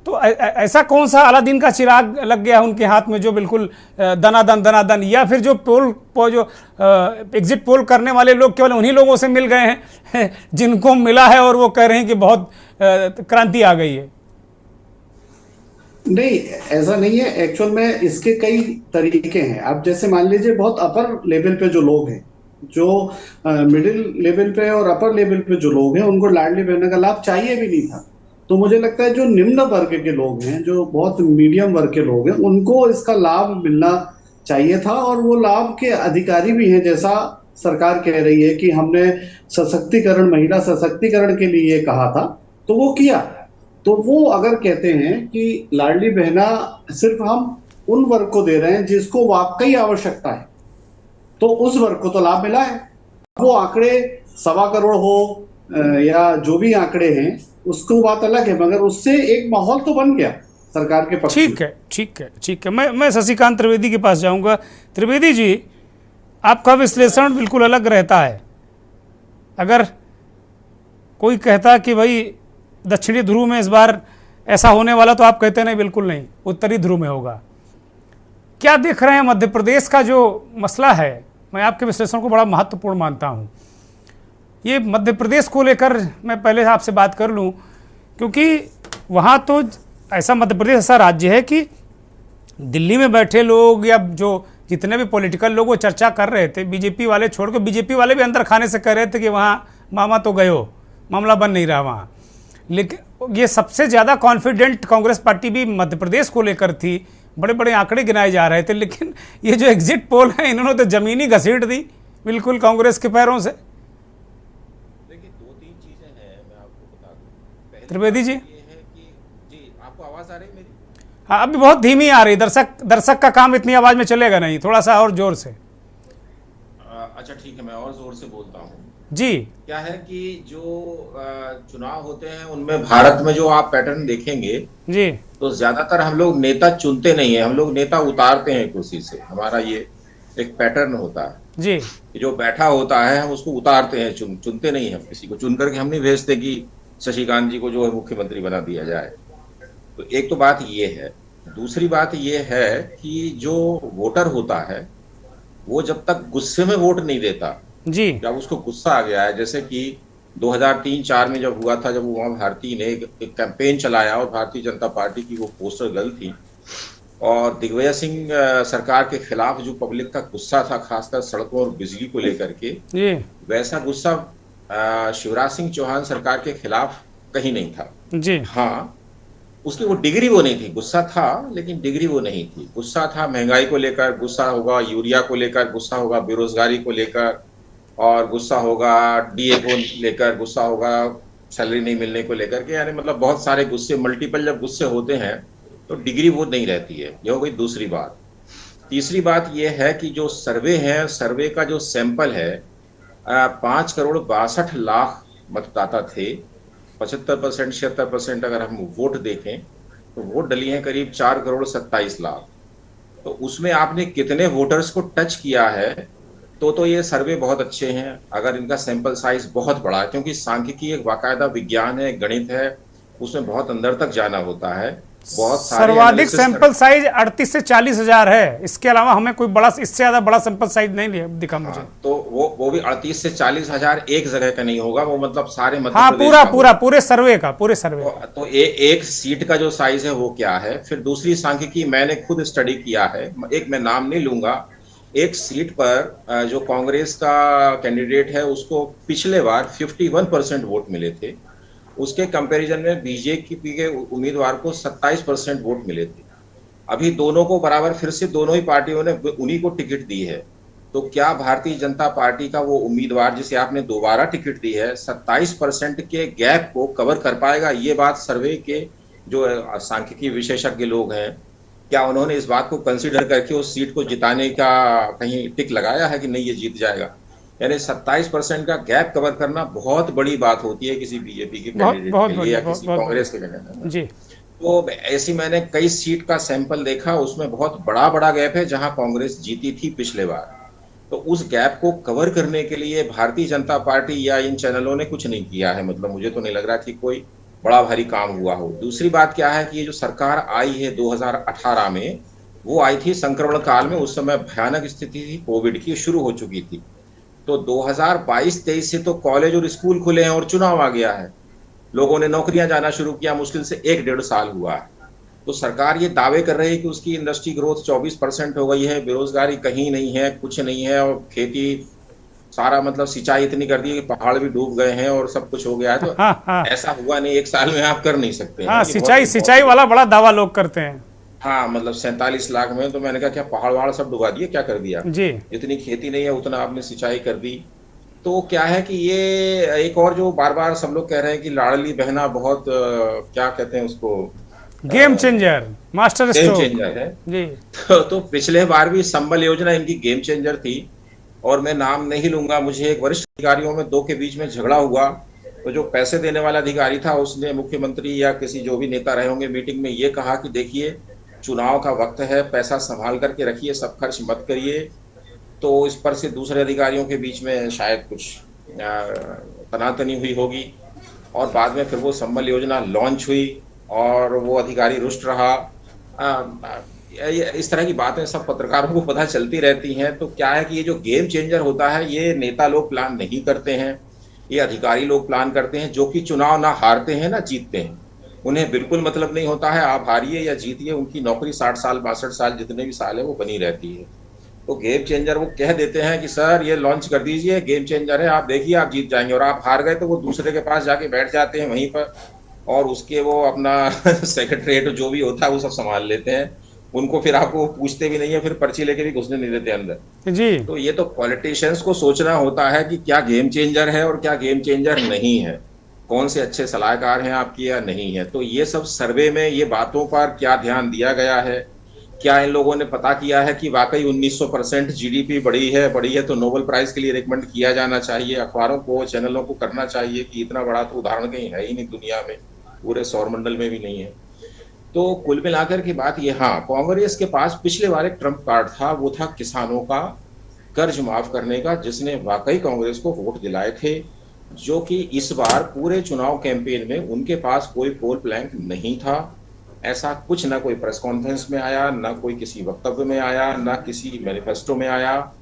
तो ऐसा कौन सा अलादीन का चिराग लग गया उनके हाथ में जो बिल्कुल दनादन, या फिर जो एग्जिट पोल करने वाले लोग केवल उन्हीं लोगों से मिल गए हैं जिनको मिला है और वो कह रहे हैं कि बहुत क्रांति आ गई है। नहीं, ऐसा नहीं है। एक्चुअल में इसके कई तरीके हैं। आप जैसे मान लीजिए बहुत अपर लेवल पे जो लोग हैं, जो मिडिल लेवल पे और अपर लेवल पे जो लोग हैं, उनको लाडली बहना का लाभ चाहिए भी नहीं था। तो मुझे लगता है जो निम्न वर्ग के लोग हैं, जो बहुत मीडियम वर्ग के लोग हैं, उनको इसका लाभ मिलना चाहिए था और वो लाभ के अधिकारी भी हैं। जैसा सरकार कह रही है कि हमने सशक्तिकरण, महिला सशक्तिकरण के लिए कहा था, तो वो किया। तो वो अगर कहते हैं कि लाडली बहना सिर्फ हम उन वर्ग को दे रहे हैं जिसको वाकई आवश्यकता है, तो उस वर्ग को तो लाभ मिला है। वो आंकड़े 1.25 करोड़ हो या जो भी आंकड़े हैं उसको बात अलग है, मगर उससे एक माहौल तो बन गया सरकार के पक्ष में। ठीक है। मैं शशिकांत त्रिवेदी के पास जाऊंगा। त्रिवेदी जी, आपका विश्लेषण बिल्कुल अलग रहता है। अगर कोई कहता कि भाई दक्षिणी ध्रुव में इस बार ऐसा होने वाला, तो आप कहते नहीं, बिल्कुल नहीं, उत्तरी ध्रुव में होगा। क्या देख रहे हैं मध्य प्रदेश का जो मसला है? मैं आपके विश्लेषण को बड़ा महत्वपूर्ण मानता हूं। ये मध्य प्रदेश को लेकर मैं पहले आपसे बात कर लूं, क्योंकि वहां तो ऐसा मध्य प्रदेश ऐसा राज्य है कि दिल्ली में बैठे लोग या जो जितने भी पॉलिटिकल लोग वो चर्चा कर रहे थे, बीजेपी वाले छोड़कर, बीजेपी वाले भी अंदर खाने से कह रहे थे कि वहाँ मामा तो गए हो, मामला बन नहीं रहा वहाँ। लेकिन ये सबसे ज़्यादा कॉन्फिडेंट कांग्रेस पार्टी भी मध्य प्रदेश को लेकर थी, बड़े बड़े आंकड़े गिनाए जा रहे थे। लेकिन ये जो एग्जिट पोल है, इन्होंने तो ज़मीनी घसीट दी बिल्कुल कांग्रेस के पैरों से। देखिए, 2-3 चीज़ें हैं, मैं आपको बता दूं। त्रिवेदी जी, ये है कि जी, आपको आवाज़ आ रही है मेरी? हाँ, अभी बहुत धीमी आ रही। दर्शक का काम इतनी आवाज़ में चलेगा नहीं, थोड़ा सा और जोर से। अच्छा ठीक है, मैं और जोर से बोलता हूँ जी। क्या है कि जो चुनाव होते हैं उनमें भारत में जो आप पैटर्न देखेंगे जी, तो ज्यादातर हम लोग नेता चुनते नहीं है, हम लोग नेता उतारते हैं कुर्सी से। हमारा ये एक पैटर्न होता है जी। जो बैठा होता है हम उसको उतारते हैं, चुनते नहीं है किसी को। चुन करके हम नहीं भेजते कि शशिकांत जी को जो है मुख्यमंत्री बना दिया जाए। तो एक तो बात ये है। दूसरी बात ये है कि जो वोटर होता है वो जब तक गुस्से में वोट नहीं देता जी, जब उसको गुस्सा आ गया है, जैसे कि 2003-4 में जब हुआ था, जब उमा भारती ने एक कैंपेन चलाया और भारतीय जनता पार्टी की वो पोस्टर गर्ल थी और दिग्विजय सिंह सरकार के खिलाफ जो पब्लिक का गुस्सा था, खासकर सड़कों और बिजली को लेकर के, वैसा गुस्सा शिवराज सिंह चौहान सरकार के खिलाफ कहीं नहीं था जी। हाँ, उसकी वो डिग्री वो नहीं थी। गुस्सा था लेकिन डिग्री वो नहीं थी। गुस्सा था महंगाई को लेकर, गुस्सा होगा यूरिया को लेकर, गुस्सा होगा बेरोजगारी को लेकर, और गुस्सा होगा डीए को लेकर, गुस्सा होगा सैलरी नहीं मिलने को लेकर के। यानी मतलब बहुत सारे गुस्से, मल्टीपल जब गुस्से होते हैं तो डिग्री वो नहीं रहती है। ये हो गई दूसरी बात। तीसरी बात ये है कि जो सर्वे है, सर्वे का जो सैंपल है 5,62,00,000 मतदाता थे। 75%, 76% अगर हम वोट देखें तो वोट डली हैं करीब 4,27,00,000। तो उसमें आपने कितने वोटर्स को टच किया है, तो ये सर्वे बहुत अच्छे हैं अगर इनका सैंपल साइज बहुत बड़ा है, क्योंकि सांख्यिकी एक बाकायदा विज्ञान है, गणित है, उसमें बहुत अंदर तक जाना होता है। बहुत सर्वाधिक सैंपल साइज 38 से 40 हजार है। इसके अलावा हमें कोई बड़ा, इससे ज्यादा बड़ा सैंपल साइज नहीं दिखा मुझे। तो वो भी 38 से 40 हजार एक जगह का नहीं होगा, वो मतलब सारे मध्य हाँ, प्रदेश पूरे सर्वे का। तो एक सीट का जो साइज है वो क्या है। फिर दूसरी सांख्यिकी मैंने खुद स्टडी किया है, एक मैं नाम नहीं लूंगा। एक सीट पर जो कांग्रेस का कैंडिडेट है उसको पिछले बार 51% वोट मिले थे, उसके कंपैरिजन में बीजेपी के उम्मीदवार को 27% वोट मिले थे। अभी दोनों को बराबर फिर से दोनों ही पार्टियों ने उन्हीं को टिकट दी है। तो क्या भारतीय जनता पार्टी का वो उम्मीदवार जिसे आपने दोबारा टिकट दी है 27% के गैप को कवर कर पाएगा? ये बात सर्वे के जो सांख्यिकी विशेषज्ञ लोग हैं, क्या उन्होंने इस बात को कंसीडर करके उस सीट को जिताने का कहीं टिक लगाया है कि नहीं ये जीत जाएगा? यानी 27% का गैप कवर करना बहुत बड़ी बात होती है किसी बीजेपी के कैंडिडेट के लिए या किसी कांग्रेस के कैंडिडेट जी। तो ऐसी मैंने कई सीट का सैंपल देखा, उसमें बहुत बड़ा बड़ा गैप है जहां कांग्रेस जीती थी पिछले बार। तो उस गैप को कवर करने के लिए भारतीय जनता पार्टी या इन चैनलों ने कुछ नहीं किया है। मतलब मुझे तो नहीं लग रहा कि कोई बड़ा भारी काम हुआ हो। दूसरी बात क्या है कि ये जो सरकार आई है 2018 में, वो आई थी संक्रमण काल में। उस समय भयानक स्थिति थी, कोविड की शुरू हो चुकी थी। तो 2022-23 से तो कॉलेज और स्कूल खुले हैं और चुनाव आ गया है, लोगों ने नौकरियां जाना शुरू किया, मुश्किल से 1-1.5 साल हुआ है। तो सरकार ये दावे कर रही है कि उसकी इंडस्ट्री ग्रोथ 24% हो गई है, बेरोजगारी कहीं नहीं है, कुछ नहीं है, और खेती सारा मतलब सिंचाई इतनी कर दी है कि पहाड़ भी डूब गए हैं और सब कुछ हो गया है। तो ऐसा हुआ नहीं, 1 साल में आप कर नहीं सकते। हाँ, सिंचाई वाला बड़ा दावा लोग करते हैं। हाँ, मतलब 47 लाख में, तो मैंने कहा क्या पहाड़ वहाड़ सब डुबा दिए, क्या कर दिया जी? जितनी खेती नहीं है उतना आपने सिंचाई कर दी। तो क्या है कि ये एक और जो बार बार सब लोग कह रहे हैं कि लाडली बहना बहुत क्या कहते हैं उसको, game changer, master game changer है जी। तो पिछले बार भी संबल योजना इनकी गेम चेंजर थी। और मैं नाम नहीं लूंगा, मुझे एक वरिष्ठ अधिकारियों में 2 के बीच में झगड़ा हुआ, तो जो पैसे देने वाला अधिकारी था उसने मुख्यमंत्री या किसी जो भी नेता रहे होंगे मीटिंग में ये कहा कि देखिए चुनाव का वक्त है, पैसा संभाल करके रखिए, सब खर्च मत करिए। तो इस पर से दूसरे अधिकारियों के बीच में शायद कुछ तनातनी हुई होगी और बाद में फिर वो संबल योजना लॉन्च हुई और वो अधिकारी रुष्ट रहा। इस तरह की बातें सब पत्रकारों को पता चलती रहती हैं। तो क्या है कि ये जो गेम चेंजर होता है ये नेता लोग प्लान नहीं करते हैं, ये अधिकारी लोग प्लान करते हैं, जो कि चुनाव ना हारते हैं ना जीतते हैं। उन्हें बिल्कुल मतलब नहीं होता है आप हारिए या जीतिए, उनकी नौकरी 60 साल 62 साल जितने भी साल है वो बनी रहती है। तो गेम चेंजर वो कह देते हैं कि सर ये लॉन्च कर दीजिए, गेम चेंजर है, आप देखिए आप जीत जाएंगे, और आप हार गए तो वो दूसरे के पास जाके बैठ जाते हैं वहीं पर और उसके वो अपना सेक्रेटरीट जो भी होता है वो सब संभाल लेते हैं। उनको फिर आपको पूछते भी नहीं है, फिर पर्ची लेके भी घुसने नहीं देते अंदर जी। तो ये तो पॉलिटिशियंस को सोचना होता है कि क्या गेम चेंजर है और क्या गेम चेंजर नहीं है, कौन से अच्छे सलाहकार हैं आपकी या नहीं है। तो ये सब सर्वे में ये बातों पर क्या ध्यान दिया गया है, क्या इन लोगों ने पता किया है कि वाकई 1900% जीडीपी बढ़ी है तो नोबेल प्राइज के लिए रिकमेंड किया जाना चाहिए। अखबारों को, चैनलों को करना चाहिए कि इतना बड़ा तो उदाहरण कहीं है ही नहीं दुनिया में, पूरे सौरमंडल में भी नहीं है। तो कुल मिलाकर की बात ये, हाँ कांग्रेस के पास पिछले बार एक ट्रम्प कार्ड था, वो था किसानों का कर्ज माफ करने का, जिसने वाकई कांग्रेस को वोट दिलाए थे, जो कि इस बार पूरे चुनाव कैंपेन में उनके पास कोई पोल प्लैंक नहीं था। ऐसा कुछ ना कोई प्रेस कॉन्फ्रेंस में आया, ना कोई किसी वक्तव्य में आया, ना किसी मैनिफेस्टो में आया।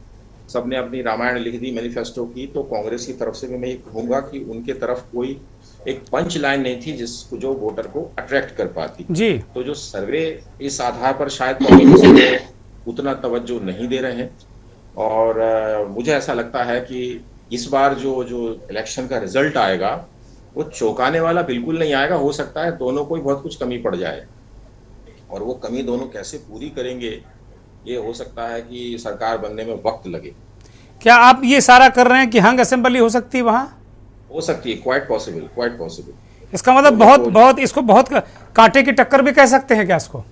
सबने अपनी रामायण लिख दी मैनिफेस्टो की। तो कांग्रेस की तरफ से भी मैं ये कहूंगा कि उनके तरफ कोई एक पंच लाइन नहीं थी जिसको जो वोटर को अट्रैक्ट कर पाती जी। तो जो सर्वे इस आधार पर शायद कांग्रेस उतना तवज्जो नहीं दे रहे हैं। और मुझे ऐसा लगता है कि इस बार जो इलेक्शन का रिजल्ट आएगा वो चौंकाने वाला बिल्कुल नहीं आएगा। हो सकता है दोनों को बहुत कुछ कमी पड़ जाए, और वो कमी दोनों कैसे पूरी करेंगे ये हो सकता है कि सरकार बनने में वक्त लगे। क्या आप ये सारा कर रहे हैं कि हंग असेंबली हो सकती है वहां? हो सकती है, क्वाइट पॉसिबल। इसका मतलब बहुत इसको बहुत कांटे की टक्कर भी कह सकते हैं क्या इसको?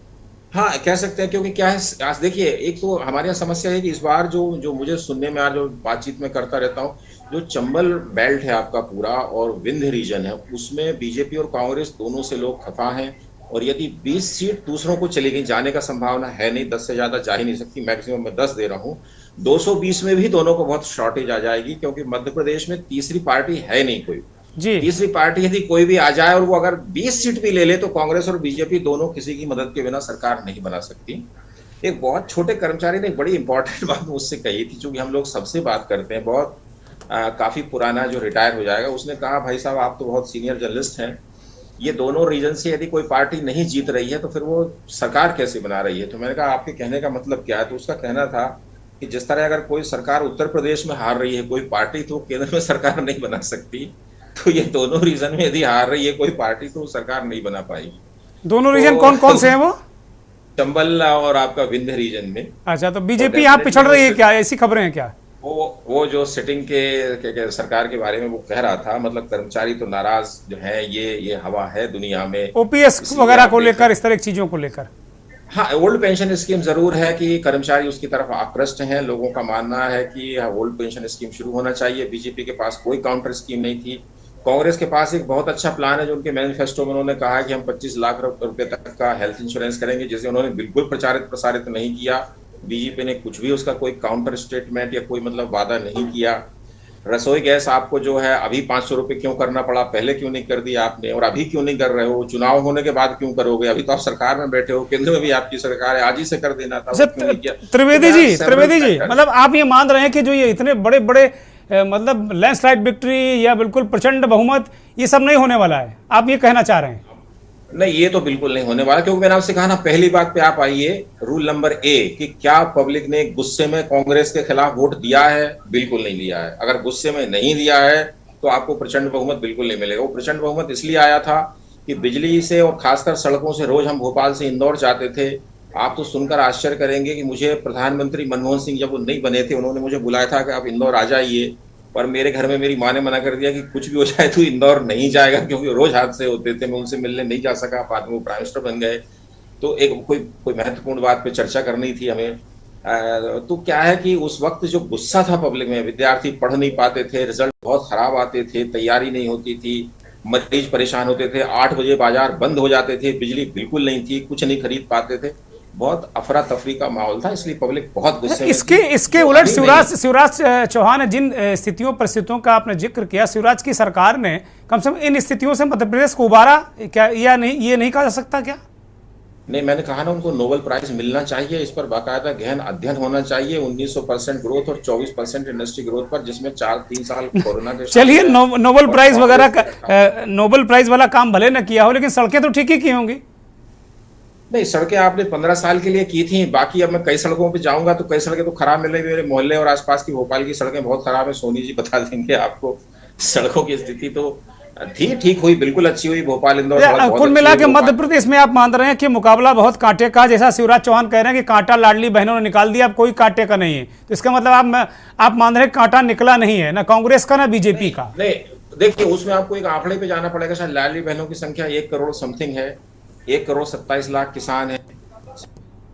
हाँ कह सकते हैं, क्योंकि क्या है आज देखिए, एक तो हमारे यहाँ समस्या है कि इस बार जो मुझे सुनने में, आज जो बातचीत में करता रहता हूँ, जो चंबल बेल्ट है आपका पूरा और विंध्य रीजन है, उसमें बीजेपी और कांग्रेस दोनों से लोग खफा हैं। और यदि 20 सीट दूसरों को चली गई, जाने का संभावना है नहीं, 10 से ज्यादा जा ही नहीं सकती, मैक्सिमम मैं 10 दे रहा हूँ, 220 में भी दोनों को बहुत शॉर्टेज आ जाएगी, क्योंकि मध्य प्रदेश में तीसरी पार्टी है नहीं कोई जी। तीसरी पार्टी यदि कोई भी आ जाए और वो अगर 20 सीट भी ले ले तो कांग्रेस और बीजेपी दोनों किसी की मदद के बिना सरकार नहीं बना सकती। एक बहुत छोटे कर्मचारी ने एक बड़ी इंपॉर्टेंट बात मुझसे कही थी, चूंकि हम लोग सबसे बात करते हैं, बहुत काफी पुराना जो रिटायर हो जाएगा, उसने कहा भाई साहब आप तो बहुत सीनियर जर्नलिस्ट हैं, ये दोनों रीजन से यदि कोई पार्टी नहीं जीत रही है तो फिर वो सरकार कैसे बना रही है? तो मैंने कहा आपके कहने का मतलब क्या है? तो उसका कहना था कि जिस तरह अगर कोई सरकार उत्तर प्रदेश में हार रही है कोई पार्टी, तो केंद्र में सरकार नहीं बना सकती। तो ये दोनों रीजन में यदि हार रही है कोई पार्टी तो सरकार नहीं बना पाएगी। दोनों रीजन कौन कौन से हैं वो? चंबल और आपका विंध्य रीजन में। अच्छा, तो बीजेपी यहाँ पिछड़ रही है क्या, ऐसी खबरें हैं क्या? वो जो सिटिंग के सरकार के बारे में वो कह रहा था, मतलब कर्मचारी तो नाराज जो है, ये हवा है दुनिया में, ओपीएस वगैरह को लेकर, इस तरह की चीजों को लेकर। हाँ, ओल्ड पेंशन स्कीम जरूर है कि कर्मचारी उसकी तरफ आकृष्ट हैं। लोगों का मानना है कि ओल्ड पेंशन स्कीम शुरू होना चाहिए। बीजेपी के पास कोई काउंटर स्कीम नहीं थी। कांग्रेस के पास एक बहुत अच्छा प्लान है जो उनके मैनिफेस्टो में उन्होंने कहा है कि हम 25 लाख रुपए तक का हेल्थ इंश्योरेंस करेंगे, जिसे उन्होंने बिल्कुल प्रचारित प्रसारित नहीं किया। बीजेपी ने कुछ भी उसका कोई काउंटर स्टेटमेंट या कोई मतलब वादा नहीं किया। रसोई गैस आपको जो है अभी 500 रुपए क्यों करना पड़ा, पहले क्यों नहीं कर दिया आपने, और अभी क्यों नहीं कर रहे हो? चुनाव होने के बाद क्यों करोगे? अभी तो आप सरकार में बैठे हो, केंद्र में भी आपकी सरकार है, आज ही से कर देना था। त्रिवेदी जी, मतलब आप ये मान रहे हैं कि जो ये इतने बड़े बड़े मतलब लैंडस्लाइड विक्ट्री या बिल्कुल प्रचंड बहुमत, ये सब नहीं होने वाला है, आप ये कहना चाह रहे हैं? नहीं, ये तो बिल्कुल नहीं होने वाला, क्योंकि मैंने आपसे कहा ना, पहली बात पे आप आइए, रूल नंबर ए कि क्या पब्लिक ने गुस्से में कांग्रेस के खिलाफ वोट दिया है? बिल्कुल नहीं दिया है। अगर गुस्से में नहीं दिया है तो आपको प्रचंड बहुमत बिल्कुल नहीं मिलेगा। वो प्रचंड बहुमत इसलिए आया था कि बिजली से और खासकर सड़कों से रोज हम भोपाल से इंदौर जाते थे। आप तो सुनकर आश्चर्य करेंगे कि मुझे प्रधानमंत्री मनमोहन सिंह जब वो नहीं बने थे, उन्होंने मुझे बुलाया था कि आप इंदौर आ जाइए, पर मेरे घर में मेरी माँ ने मना कर दिया कि कुछ भी हो जाए तो इंदौर नहीं जाएगा, क्योंकि रोज हादसे होते थे। मैं उनसे मिलने नहीं जा सका, बाद में वो प्राइम मिनिस्टर बन गए। तो एक कोई महत्वपूर्ण बात पे चर्चा करनी थी हमें। तो क्या है कि उस वक्त जो गुस्सा था पब्लिक में, विद्यार्थी पढ़ नहीं पाते थे, रिजल्ट बहुत खराब आते थे, तैयारी नहीं होती थी, मरीज परेशान होते थे, 8 बजे बाजार बंद हो जाते थे, बिजली बिल्कुल नहीं थी, कुछ नहीं खरीद पाते थे, बहुत अफरा तफरी का माहौल था। इसलिए पब्लिक बहुत गुस्से में थी। इसके उलट शिवराज चौहान, जिन स्थितियों परिस्थितियों का आपने जिक्र किया, शिवराज की सरकार ने कम से कम इन स्थितियों से मध्य प्रदेश को उबारा क्या, या नहीं, ये नहीं कहा जा सकता क्या? नहीं, मैंने कहा ना, उनको नोबेल प्राइज मिलना चाहिए, इस पर बाकायदा गहन अध्ययन होना चाहिए। 1900% ग्रोथ और 24% इंडस्ट्री ग्रोथ पर, जिसमें 3 साल कोरोना के। चलिए, नोबेल प्राइज वगैरह का, नोबेल प्राइज वाला काम भले न किया हो, लेकिन सड़कें तो ठीक ही की होंगी। नहीं, सड़कें आपने 15 साल के लिए की थी, बाकी अब मैं कई सड़कों पे जाऊंगा तो कई सड़कें तो खराब मिल रही। मेरे मोहल्ले और आसपास की भोपाल की सड़कें बहुत खराब है, सोनी जी बता देंगे आपको। सड़कों की स्थिति तो थी, ठीक हुई, बिल्कुल अच्छी हुई। भोपाल इंदौर कुल मिला के मध्य प्रदेश में आप मान रहे हैं कि मुकाबला बहुत कांटे का, जैसा शिवराज चौहान कह रहे हैं कि कांटा लाडली बहनों ने निकाल दिया, अब कोई कांटे का नहीं है। तो इसका मतलब आप मान रहे हैं कांटा निकला नहीं है, ना कांग्रेस का ना बीजेपी का। नहीं, देखिए, उसमें आपको एक आंकड़े पे जाना पड़ेगा। शायद लाडली बहनों की संख्या 1 करोड़ समथिंग है। 1 करोड़ 27 लाख किसान है,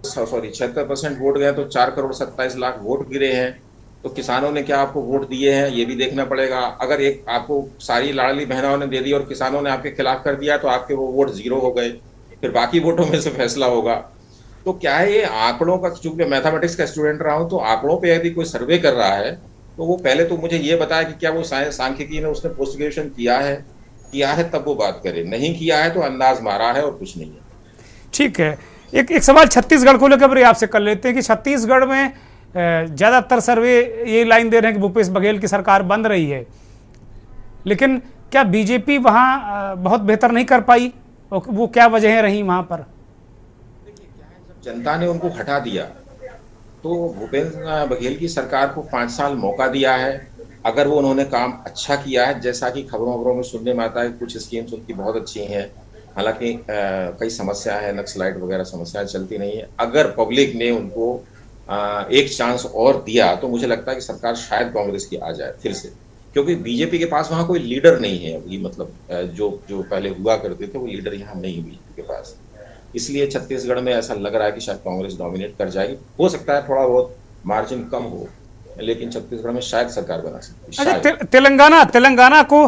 सॉरी 76% वोट गए, तो 4 करोड़ 27 लाख वोट गिरे हैं। तो किसानों ने क्या आपको वोट दिए हैं, ये भी देखना पड़ेगा। अगर एक आपको सारी लाडली बहनों ने दे दी और किसानों ने आपके खिलाफ कर दिया, तो आपके वो वोट 0 हो गए, फिर बाकी वोटों में से फैसला होगा। तो क्या है, ये आंकड़ों का, चूंकि मैथमेटिक्स का स्टूडेंट रहा हूं, तो आंकड़ों पे यदि कोई सर्वे कर रहा है तो वो पहले तो मुझे ये बताया कि क्या वो सांख्यिकी में उसने पोस्ट ग्रेजुएशन किया है, तब वो बात करे। नहीं किया है तो अंदाज मारा है और कुछ नहीं है। ठीक है, एक सवाल छत्तीसगढ़ को लेकर आपसे कर लेते हैं कि छत्तीसगढ़ में ज़्यादातर सर्वे ये लाइन दे रहे हैं कि भूपेश बघेल की सरकार बन रही है, लेकिन क्या बीजेपी वहाँ बहुत बेहतर नहीं कर पाई? वो क्या वजहें रही वहाँ पर? जनता ने उनको हटा दिया, तो भूपेश बघेल की सरकार को 5 साल मौका दिया है। अगर वो उन्होंने काम अच्छा किया है, जैसा कि खबरों में सुनने में आता है, कुछ स्कीम्स उनकी बहुत अच्छी हैं, हालांकि कई समस्या है, नक्सलाइट वगैरह समस्याएं चलती नहीं है। अगर पब्लिक ने उनको एक चांस और दिया तो मुझे लगता है कि सरकार शायद कांग्रेस की आ जाए फिर से, क्योंकि बीजेपी के पास वहां कोई लीडर नहीं है अभी। मतलब जो पहले हुआ करते थे वो लीडर यहाँ नहीं बीजेपी के पास। इसलिए छत्तीसगढ़ में ऐसा लग रहा है कि शायद कांग्रेस डोमिनेट कर जाएगी। हो सकता है थोड़ा बहुत मार्जिन कम हो, लेकिन छत्तीसगढ़ में शायद सरकार बना सकती है। अच्छा, तेलंगाना को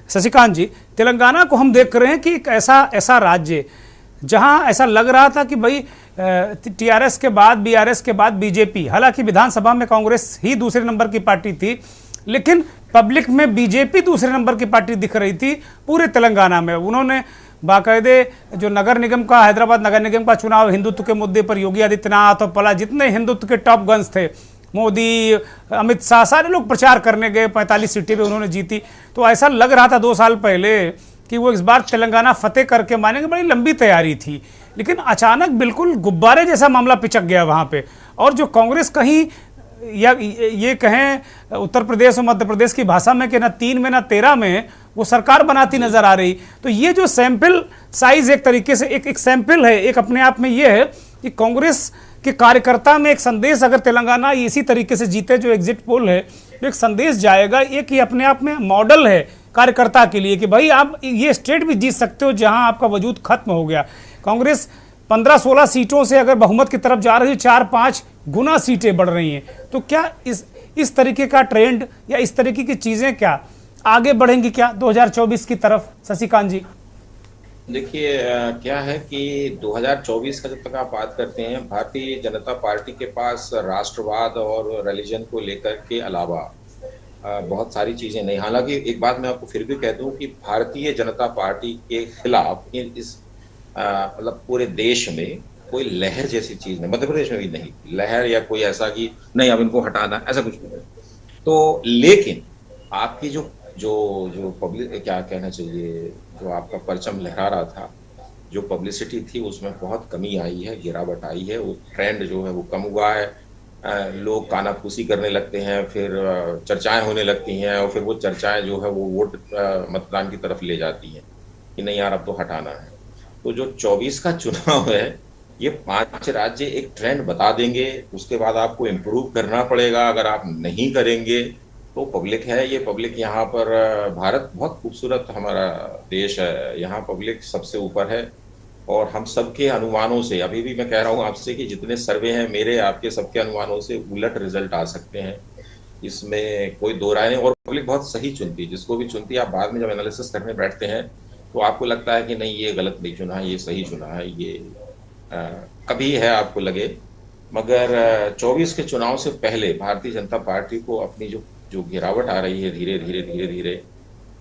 शशिकांत जी, तेलंगाना को हम देख रहे हैं कि एक ऐसा राज्य जहां ऐसा लग रहा था कि भाई टीआरएस के बाद, बीआरएस के बाद बीजेपी, हालांकि विधानसभा में कांग्रेस ही दूसरे नंबर की पार्टी थी, लेकिन पब्लिक में बीजेपी दूसरे नंबर की पार्टी दिख रही थी पूरे तेलंगाना में। उन्होंने बाकायदे जो नगर निगम का, हैदराबाद नगर निगम का चुनाव हिंदुत्व के मुद्दे पर योगी आदित्यनाथ और पला जितने हिंदुत्व के टॉप गन्स थे, मोदी, अमित शाह, सारे लोग प्रचार करने गए, 45 सीटें भी उन्होंने जीती। तो ऐसा लग रहा था 2 साल पहले कि वो इस बार तेलंगाना फतेह करके मानेंगे, बड़ी लंबी तैयारी थी, लेकिन अचानक बिल्कुल गुब्बारे जैसा मामला पिचक गया वहाँ पे। और जो कांग्रेस कहीं, या ये कहें उत्तर प्रदेश और मध्य प्रदेश की भाषा में कि ना 3 में ना 13 में, वो सरकार बनाती नजर आ रही। तो ये जो सैंपल साइज एक तरीके से एक सैंपल है, एक अपने आप में ये है कि कांग्रेस के कार्यकर्ता में एक संदेश, अगर तेलंगाना इसी तरीके से जीते जो एग्जिट पोल है, तो एक संदेश जाएगा। एक ही अपने आप में मॉडल है कार्यकर्ता के लिए कि भाई आप ये स्टेट भी जीत सकते हो जहां आपका वजूद खत्म हो गया। कांग्रेस 15-16 सीटों से अगर बहुमत की तरफ जा रही है, 4-5 गुना सीटें बढ़ रही हैं। तो क्या इस तरीके का ट्रेंड या इस तरीके की चीजें क्या आगे बढ़ेंगी क्या 2024 की तरफ, शशिकांत जी? देखिए, क्या है कि 2024 का जब तक आप बात करते हैं, भारतीय जनता पार्टी के पास राष्ट्रवाद और रिलीजन को लेकर के अलावा बहुत सारी चीजें नहीं। हालांकि एक बात मैं आपको फिर भी कह दूं कि भारतीय जनता पार्टी के खिलाफ इस मतलब पूरे देश में कोई लहर जैसी चीज नहीं, मध्य प्रदेश में भी नहीं लहर या कोई ऐसा कि नहीं अब इनको हटाना, ऐसा कुछ नहीं। तो लेकिन आपकी जो जो जो पब्लिक, क्या कहना चाहिए, जो आपका परचम लहरा रहा था, जो पब्लिसिटी थी उसमें बहुत कमी आई है, गिरावट आई है। वो ट्रेंड जो है वो कम हुआ है। लोग कानाफूसी करने लगते हैं, फिर चर्चाएं होने लगती हैं, और फिर वो चर्चाएं जो है वो वोट मतदान की तरफ ले जाती हैं कि नहीं यार अब तो हटाना है। तो जो 24 का चुनाव है, ये 5 राज्य एक ट्रेंड बता देंगे, उसके बाद आपको इम्प्रूव करना पड़ेगा। अगर आप नहीं करेंगे तो पब्लिक है, ये पब्लिक यहाँ पर, भारत बहुत खूबसूरत हमारा देश है, यहाँ पब्लिक सबसे ऊपर है। और हम सबके अनुमानों से, अभी भी मैं कह रहा हूँ आपसे कि जितने सर्वे हैं मेरे आपके सबके अनुमानों से उलट रिजल्ट आ सकते हैं, इसमें कोई दो राय नहीं। और पब्लिक बहुत सही चुनती है, जिसको भी चुनती है। आप बाद में जब एनालिसिस करने बैठते हैं तो आपको लगता है कि नहीं ये गलत नहीं चुना है, ये सही चुना है, ये कभी है आपको लगे। मगर 24 के चुनाव से पहले भारतीय जनता पार्टी को अपनी जो गिरावट आ रही है धीरे धीरे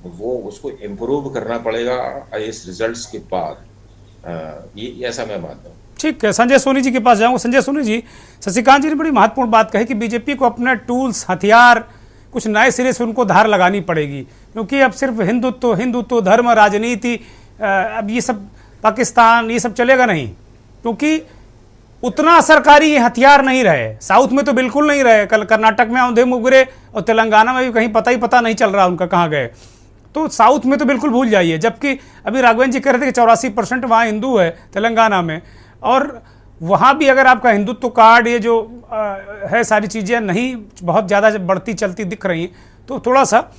वो उसको इम्प्रूव करना पड़ेगा इस रिजल्ट्स के बाद। ये ऐसा मैं मानता हूँ। ठीक है, संजय सोनी जी के पास जाऊंगा। संजय सोनी जी, शशिकांत जी ने बड़ी महत्वपूर्ण बात कही कि बीजेपी को अपने टूल्स, हथियार कुछ नए सिरे से उनको धार लगानी पड़ेगी, क्योंकि अब सिर्फ हिंदुत्व धर्म राजनीति, अब ये सब पाकिस्तान ये सब चलेगा नहीं, क्योंकि उतना असरकारी ये हथियार नहीं रहे। साउथ में तो बिल्कुल नहीं रहे, कल कर्नाटक में औंधे मुगरे और तेलंगाना में भी कहीं पता नहीं चल रहा उनका कहाँ गए। तो साउथ में तो बिल्कुल भूल जाइए। जबकि अभी राघवेंद्र जी कह रहे थे कि 84% वहाँ हिंदू है तेलंगाना में, और वहाँ भी अगर आपका हिंदुत्व कार्ड ये जो है सारी चीज़ें नहीं बहुत ज़्यादा बढ़ती चलती दिख रही हैं, तो थोड़ा सा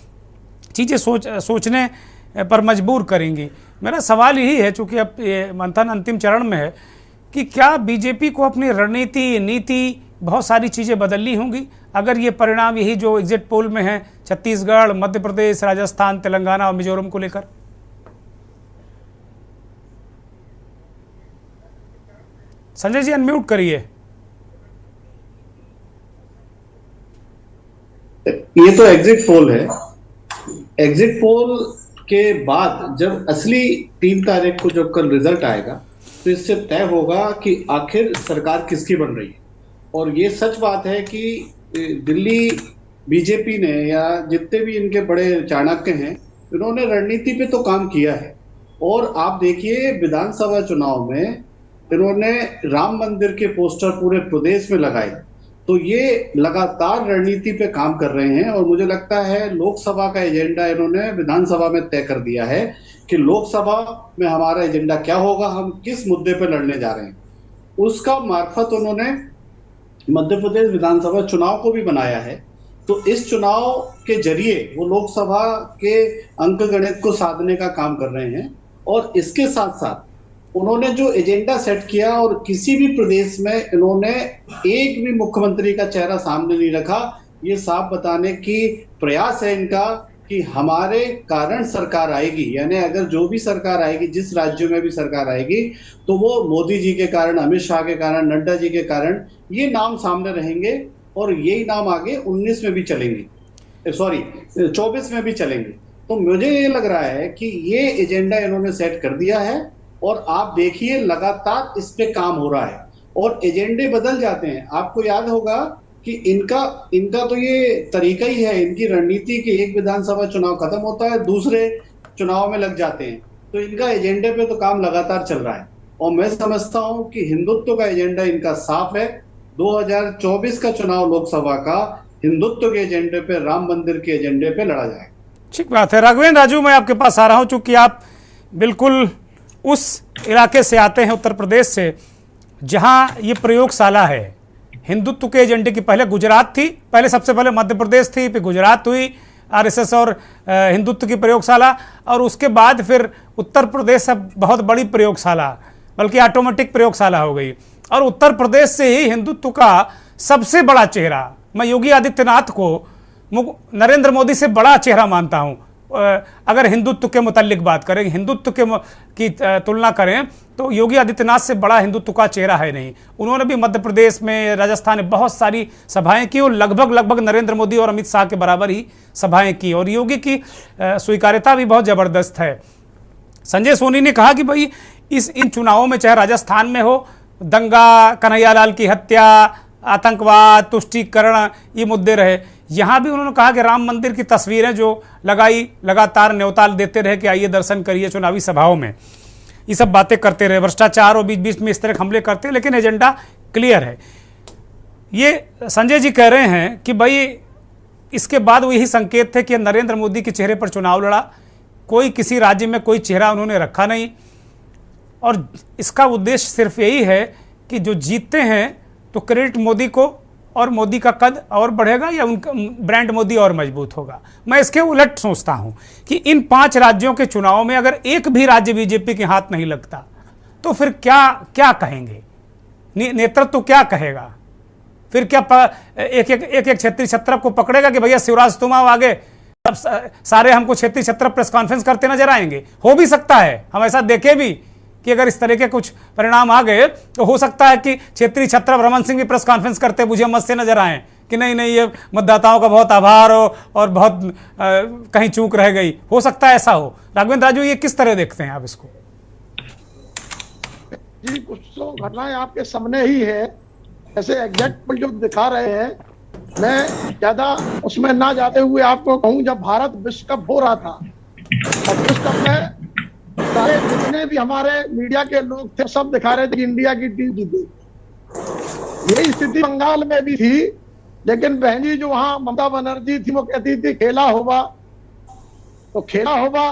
चीज़ें सोचने पर मजबूर करेंगी। मेरा सवाल यही है, चूँकि अब ये मंथन अंतिम चरण में है, कि क्या बीजेपी को अपनी रणनीति नीति बहुत सारी चीज़ें बदलनी होंगी अगर ये परिणाम यही जो एग्जिट पोल में है छत्तीसगढ़, मध्य प्रदेश, राजस्थान, तेलंगाना और मिजोरम को लेकर? संजय जी अनम्यूट करिए। ये तो एग्जिट पोल है। एग्जिट पोल के बाद जब असली 3 तारीख को जब कल रिजल्ट आएगा तो इससे तय होगा कि आखिर सरकार किसकी बन रही है। और ये सच बात है कि दिल्ली बीजेपी ने या जितने भी इनके बड़े चाणक्य हैं, इन्होंने रणनीति पे तो काम किया है। और आप देखिए विधानसभा चुनाव में इन्होंने राम मंदिर के पोस्टर पूरे प्रदेश में लगाए। तो ये लगातार रणनीति पे काम कर रहे हैं। और मुझे लगता है लोकसभा का एजेंडा इन्होंने विधानसभा में तय कर दिया है कि लोकसभा में हमारा एजेंडा क्या होगा, हम किस मुद्दे पे लड़ने जा रहे हैं। उसका मार्फत उन्होंने मध्य प्रदेश विधानसभा चुनाव को भी बनाया है। तो इस चुनाव के जरिए वो लोकसभा के अंक गणित को साधने का काम कर रहे हैं। और इसके साथ साथ उन्होंने जो एजेंडा सेट किया, और किसी भी प्रदेश में इन्होंने एक भी मुख्यमंत्री का चेहरा सामने नहीं रखा, ये साफ बताने की प्रयास है इनका कि हमारे कारण सरकार आएगी। यानी अगर जो भी सरकार आएगी, जिस राज्यों में भी सरकार आएगी, तो वो मोदी जी के कारण, अमित शाह के कारण, नड्डा जी के कारण ये नाम सामने रहेंगे। और यही नाम आगे 19 में भी चलेंगे, 24 में भी चलेंगे। तो मुझे ये लग रहा है कि ये एजेंडा इन्होंने सेट कर दिया है। और आप देखिए लगातार इस पे काम हो रहा है और एजेंडे बदल जाते हैं। आपको याद होगा कि इनका तो ये तरीका ही है, इनकी रणनीति कि एक विधानसभा चुनाव खत्म होता है, दूसरे चुनाव में लग जाते हैं। तो इनका एजेंडे पे तो काम लगातार चल रहा है। और मैं समझता हूं कि हिंदुत्व का एजेंडा इनका साफ है। 2024 का चुनाव लोकसभा का हिंदुत्व के एजेंडे पे, राम मंदिर के एजेंडे पे लड़ा जाएगा। ठीक बात है। राघवेंद्र राजू, मैं आपके पास आ रहा हूं, चूंकि आप बिल्कुल उस इलाके से आते हैं, उत्तर प्रदेश से, जहां ये प्रयोगशाला है हिंदुत्व के एजेंडे की। पहले गुजरात थी, पहले सबसे पहले मध्य प्रदेश थी, फिर गुजरात हुई, आरएसएस और हिंदुत्व की प्रयोगशाला, और उसके बाद फिर उत्तर प्रदेश अब बहुत बड़ी प्रयोगशाला, बल्कि ऑटोमेटिक प्रयोगशाला हो गई। और उत्तर प्रदेश से ही हिंदुत्व का सबसे बड़ा चेहरा, मैं योगी आदित्यनाथ को नरेंद्र मोदी से बड़ा चेहरा मानता हूं। अगर हिंदुत्व के मुतालिक बात करें, हिंदुत्व की तुलना करें, तो योगी आदित्यनाथ से बड़ा हिंदुत्व का चेहरा है नहीं। उन्होंने भी मध्य प्रदेश में, राजस्थान में बहुत सारी सभाएं की, और लगभग नरेंद्र मोदी और अमित शाह के बराबर ही सभाएं की, और योगी की स्वीकार्यता भी बहुत जबरदस्त है। संजय सोनी ने कहा कि भाई इन चुनावों में, चाहे राजस्थान में हो, दंगा, कन्हैयालाल की हत्या, आतंकवाद, तुष्टीकरण, ये मुद्दे रहे। यहाँ भी उन्होंने कहा कि राम मंदिर की तस्वीरें जो लगातार न्योता देते रहे कि आइए दर्शन करिए चुनावी सभाओं में, ये सब बातें करते रहे, भ्रष्टाचार और बीच बीच में इस तरह हमले करते, लेकिन एजेंडा क्लियर है। ये संजय जी कह रहे हैं कि भाई इसके बाद वो यही संकेत थे कि नरेंद्र मोदी के चेहरे पर चुनाव लड़ा, कोई किसी राज्य में कोई चेहरा उन्होंने रखा नहीं, और इसका उद्देश्य सिर्फ यही है कि जो जीतते हैं तो क्रेडिट मोदी को, और मोदी का कद और बढ़ेगा या उनका ब्रांड मोदी और मजबूत होगा। मैं इसके उलट सोचता हूं कि इन 5 राज्यों के चुनाव में अगर एक भी राज्य बीजेपी के हाथ नहीं लगता तो फिर क्या कहेंगे, नेतृत्व क्या कहेगा? फिर क्या एक क्षेत्रीय छत्रप को पकड़ेगा कि भैया शिवराज तुम आओ आगे, अब सारे हमको क्षेत्रीय छत्रप प्रेस कॉन्फ्रेंस करते नजर आएंगे? हो भी सकता है, हम ऐसा देखे भी कि अगर इस तरह के कुछ परिणाम आ गए तो हो सकता है कि क्षेत्रीय छत्रप रमन सिंह भी प्रेस कॉन्फ्रेंस करते मुझे मत से नजर आए कि नहीं ये मतदाताओं का बहुत आभार हो और बहुत कहीं चूक रह गई, हो सकता है ऐसा हो। राघवेंद्र राजू, ये किस तरह देखते हैं आप इसको? जी, कुछ तो घटनाएं आपके सामने ही है, ऐसे एग्जैक्ट जो दिखा रहे हैं। मैं ज्यादा उसमें ना जाते हुए आपको कहूं, जब भारत विश्व कप हो रहा था, और विश्व कप में सारे जितने भी हमारे मीडिया के लोग थे सब दिखा रहे थे कि इंडिया की टीम जीती। यही स्थिति बंगाल में भी थी, लेकिन बहन जी जो वहां ममता बनर्जी थी वो कहती थी खेला होगा तो खेला होगा।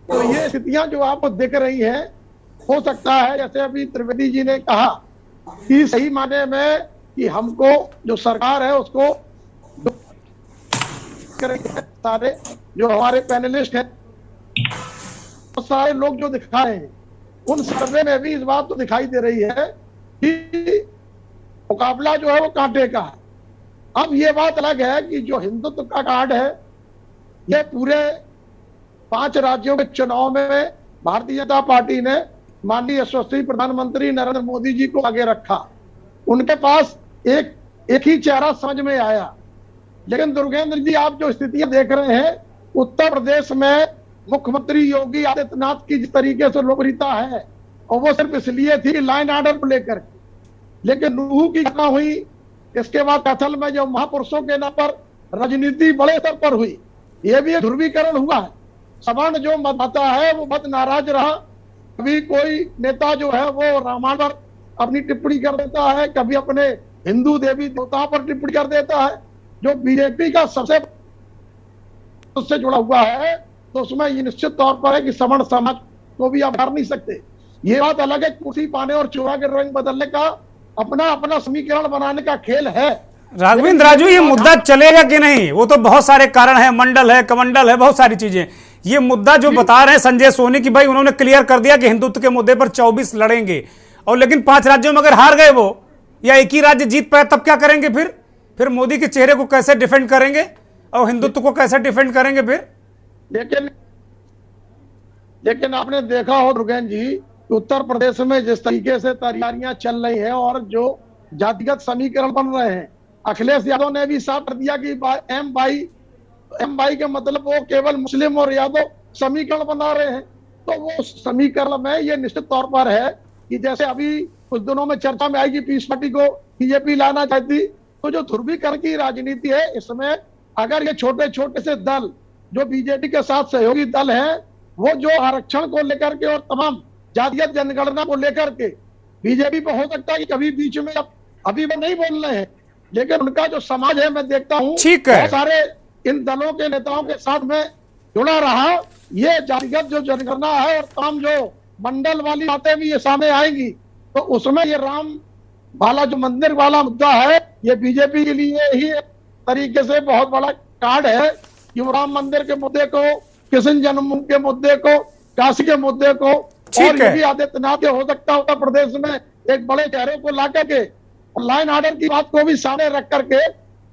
तो ये स्थितियां जो आपको दिख रही हैं, हो सकता है जैसे अभी त्रिवेदी जी ने कहा कि सही माने में कि हमको जो सरकार है उसको सारे जो हमारे पैनलिस्ट हैं, सारे लोग जो दिखा रहे हैं, उन सर्वे में भी इस बात तो दिखाई दे रही है कि मुकाबला जो है वो कांटे का है। अब ये बात अलग है कि जो हिंदुत्व का कार्ड है, ये पूरे 5 राज्यों के चुनाव में भारतीय जनता पार्टी ने माननीय यशस्वी प्रधानमंत्री नरेंद्र मोदी जी को आगे रखा। उनके पास एक ही चेहरा समझ में आया। लेकिन दुर्गेंद्र जी, आप जो स्थितियां देख रहे हैं, उत्तर प्रदेश में मुख्यमंत्री योगी आदित्यनाथ की जिस तरीके से लोकप्रियता है, और वो सिर्फ इसलिए थी लाइन ऑर्डर को लेकर, लेकिन नूह की घटना हुई, इसके बाद कैथल में जो महापुरुषों के नाम पर राजनीति बड़े स्तर पर हुई, ये भी एक ध्रुवीकरण हुआ है। सवर्ण जो मतदाता है वो बहुत नाराज रहा। कभी कोई नेता जो है वो रामायण पर अपनी टिप्पणी कर देता है, कभी अपने हिंदू देवी देवताओं पर टिप्पणी कर देता है। जो बीजेपी का सबसे उससे जुड़ा हुआ है, तो उसमें ये निश्चित तौर पर है कि सवर्ण समाज को भी आप हार नहीं सकते। ये बात अलग है, कुर्सी पाने और चोरा के रंग बदलने का अपना समीकरण बनाने का खेल है। राघवेंद्र राजू, ये मुद्दा चलेगा कि नहीं, वो तो बहुत सारे कारण है, मंडल है, कमंडल है, बहुत सारी चीजें। ये मुद्दा जो बता रहे हैं संजय सोनी की, भाई उन्होंने क्लियर कर दिया कि हिंदुत्व के मुद्दे पर 24 लड़ेंगे, और लेकिन 5 राज्यों में अगर हार गए वो, या एक ही राज्य जीत पाए, तब क्या करेंगे? फिर मोदी के चेहरे को कैसे डिफेंड करेंगे और हिंदुत्व को कैसे डिफेंड करेंगे फिर? लेकिन आपने देखा हो दुर्गेंद्र जी, उत्तर प्रदेश में जिस तरीके से तैयारियां चल रही हैं और जो जातिगत समीकरण बन रहे हैं, अखिलेश यादव ने भी साफ कर दिया कि एम बाई के मतलब वो केवल मुस्लिम और यादव समीकरण बना रहे हैं। तो वो समीकरण में ये निश्चित तौर पर है कि जैसे अभी कुछ दिनों में चर्चा में आएगी पीस पार्टी को बीजेपी लाना चाहती, तो जो ध्रुवीकरण की राजनीति है, इसमें अगर ये छोटे छोटे से दल जो बीजेपी के साथ सहयोगी दल हैं, वो जो आरक्षण को लेकर के और तमाम जातीय जनगणना को लेकर के बीजेपी को हो सकता है कि कभी बीच में, अभी वो नहीं बोल रहे हैं, लेकिन उनका जो समाज है मैं देखता हूँ बहुत सारे इन दलों के नेताओं के साथ में जुड़ा रहा। ये जातिगत जो जनगणना है और काम जो मंडल वाली बातें भी ये सामने आएंगी, तो उसमें ये राम वाला जो मंदिर वाला मुद्दा है, ये बीजेपी के लिए ही एक तरीके से बहुत बड़ा कार्ड है कि वो राम मंदिर के मुद्दे को, कृष्ण जन्मभूमि के मुद्दे को, काशी के मुद्दे को, और योगी आदित्यनाथ के हो सकता उत्तर प्रदेश में एक बड़े चेहरे को ला करके लाइन ऑर्डर की बात को भी सामने रख करके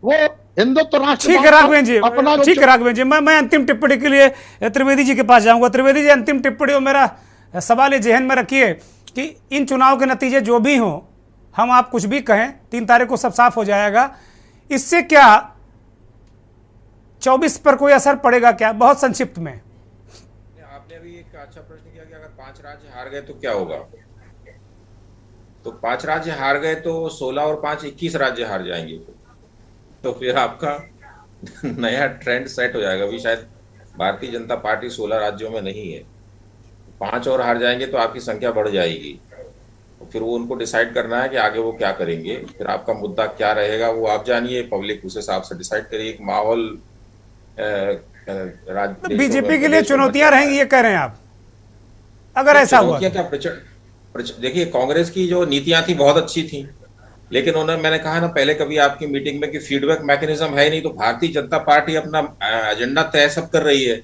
वो हिंदुत्व राष्ट्र। ठीक है राघवेंद्र जी, ठीक है राघवेंद्र जी, मैं अंतिम टिप्पणी के लिए त्रिवेदी जी के पास जाऊंगा। त्रिवेदी जी, अंतिम टिप्पणी, मेरा सवाल ये जहन में रखिए कि इन चुनाव के नतीजे जो भी हों, हम आप कुछ भी कहें, 3 तारीख को सब साफ हो जाएगा, इससे क्या 24 पर कोई असर पड़ेगा क्या? बहुत संक्षिप्त में। आपने अभी एक अच्छा प्रश्न किया कि अगर 5 राज्य हार गए तो क्या होगा। तो 5 राज्य हार गए तो 16 और 5 21 राज्य हार जाएंगे, तो फिर आपका नया ट्रेंड सेट हो जाएगा। अभी शायद भारतीय जनता पार्टी 16 राज्यों में नहीं है, 5 और हार जाएंगे तो आपकी संख्या बढ़ जाएगी। फिर वो उनको डिसाइड करना है कि आगे वो क्या करेंगे, फिर आपका मुद्दा क्या रहेगा वो आप जानिए, पब्लिक उस हिसाब से डिसाइड करिए। एक माहौल बीजेपी के लिए चुनौतियां रहेंगी, ये कह रहे हैं आप, अगर ऐसा हुआ? क्या देखिए, कांग्रेस की जो नीतियां थी बहुत अच्छी थी, लेकिन उन्होंने, मैंने कहा ना पहले कभी आपकी मीटिंग में कि फीडबैक मैकेनिज्म है नहीं। तो भारतीय जनता पार्टी अपना एजेंडा तय सब कर रही है,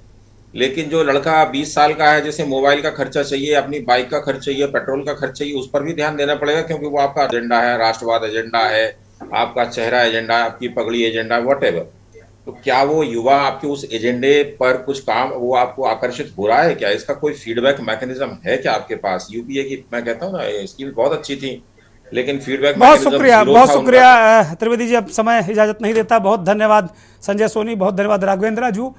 लेकिन जो लड़का 20 साल का है, जैसे मोबाइल का खर्चा चाहिए, अपनी बाइक का खर्च चाहिए, पेट्रोल का खर्च चाहिए, उस पर भी ध्यान देना पड़ेगा, क्योंकि वो आपका एजेंडा है, राष्ट्रवाद एजेंडा है, आपका चेहरा एजेंडा, आपकी पगड़ी एजेंडा, व्हाटएवर। तो क्या वो युवा आपके उस एजेंडे पर कुछ काम, वो आपको आकर्षित हो रहा है क्या? इसका कोई फीडबैक मैकेनिज्म है क्या आपके पास? यूपीए की, मैं कहता हूँ ना, स्कीम बहुत अच्छी थी, लेकिन फीडबैक। बहुत शुक्रिया त्रिवेदी जी, अब समय इजाजत नहीं देता। बहुत धन्यवाद संजय सोनी, बहुत धन्यवाद राघवेंद्र राजू।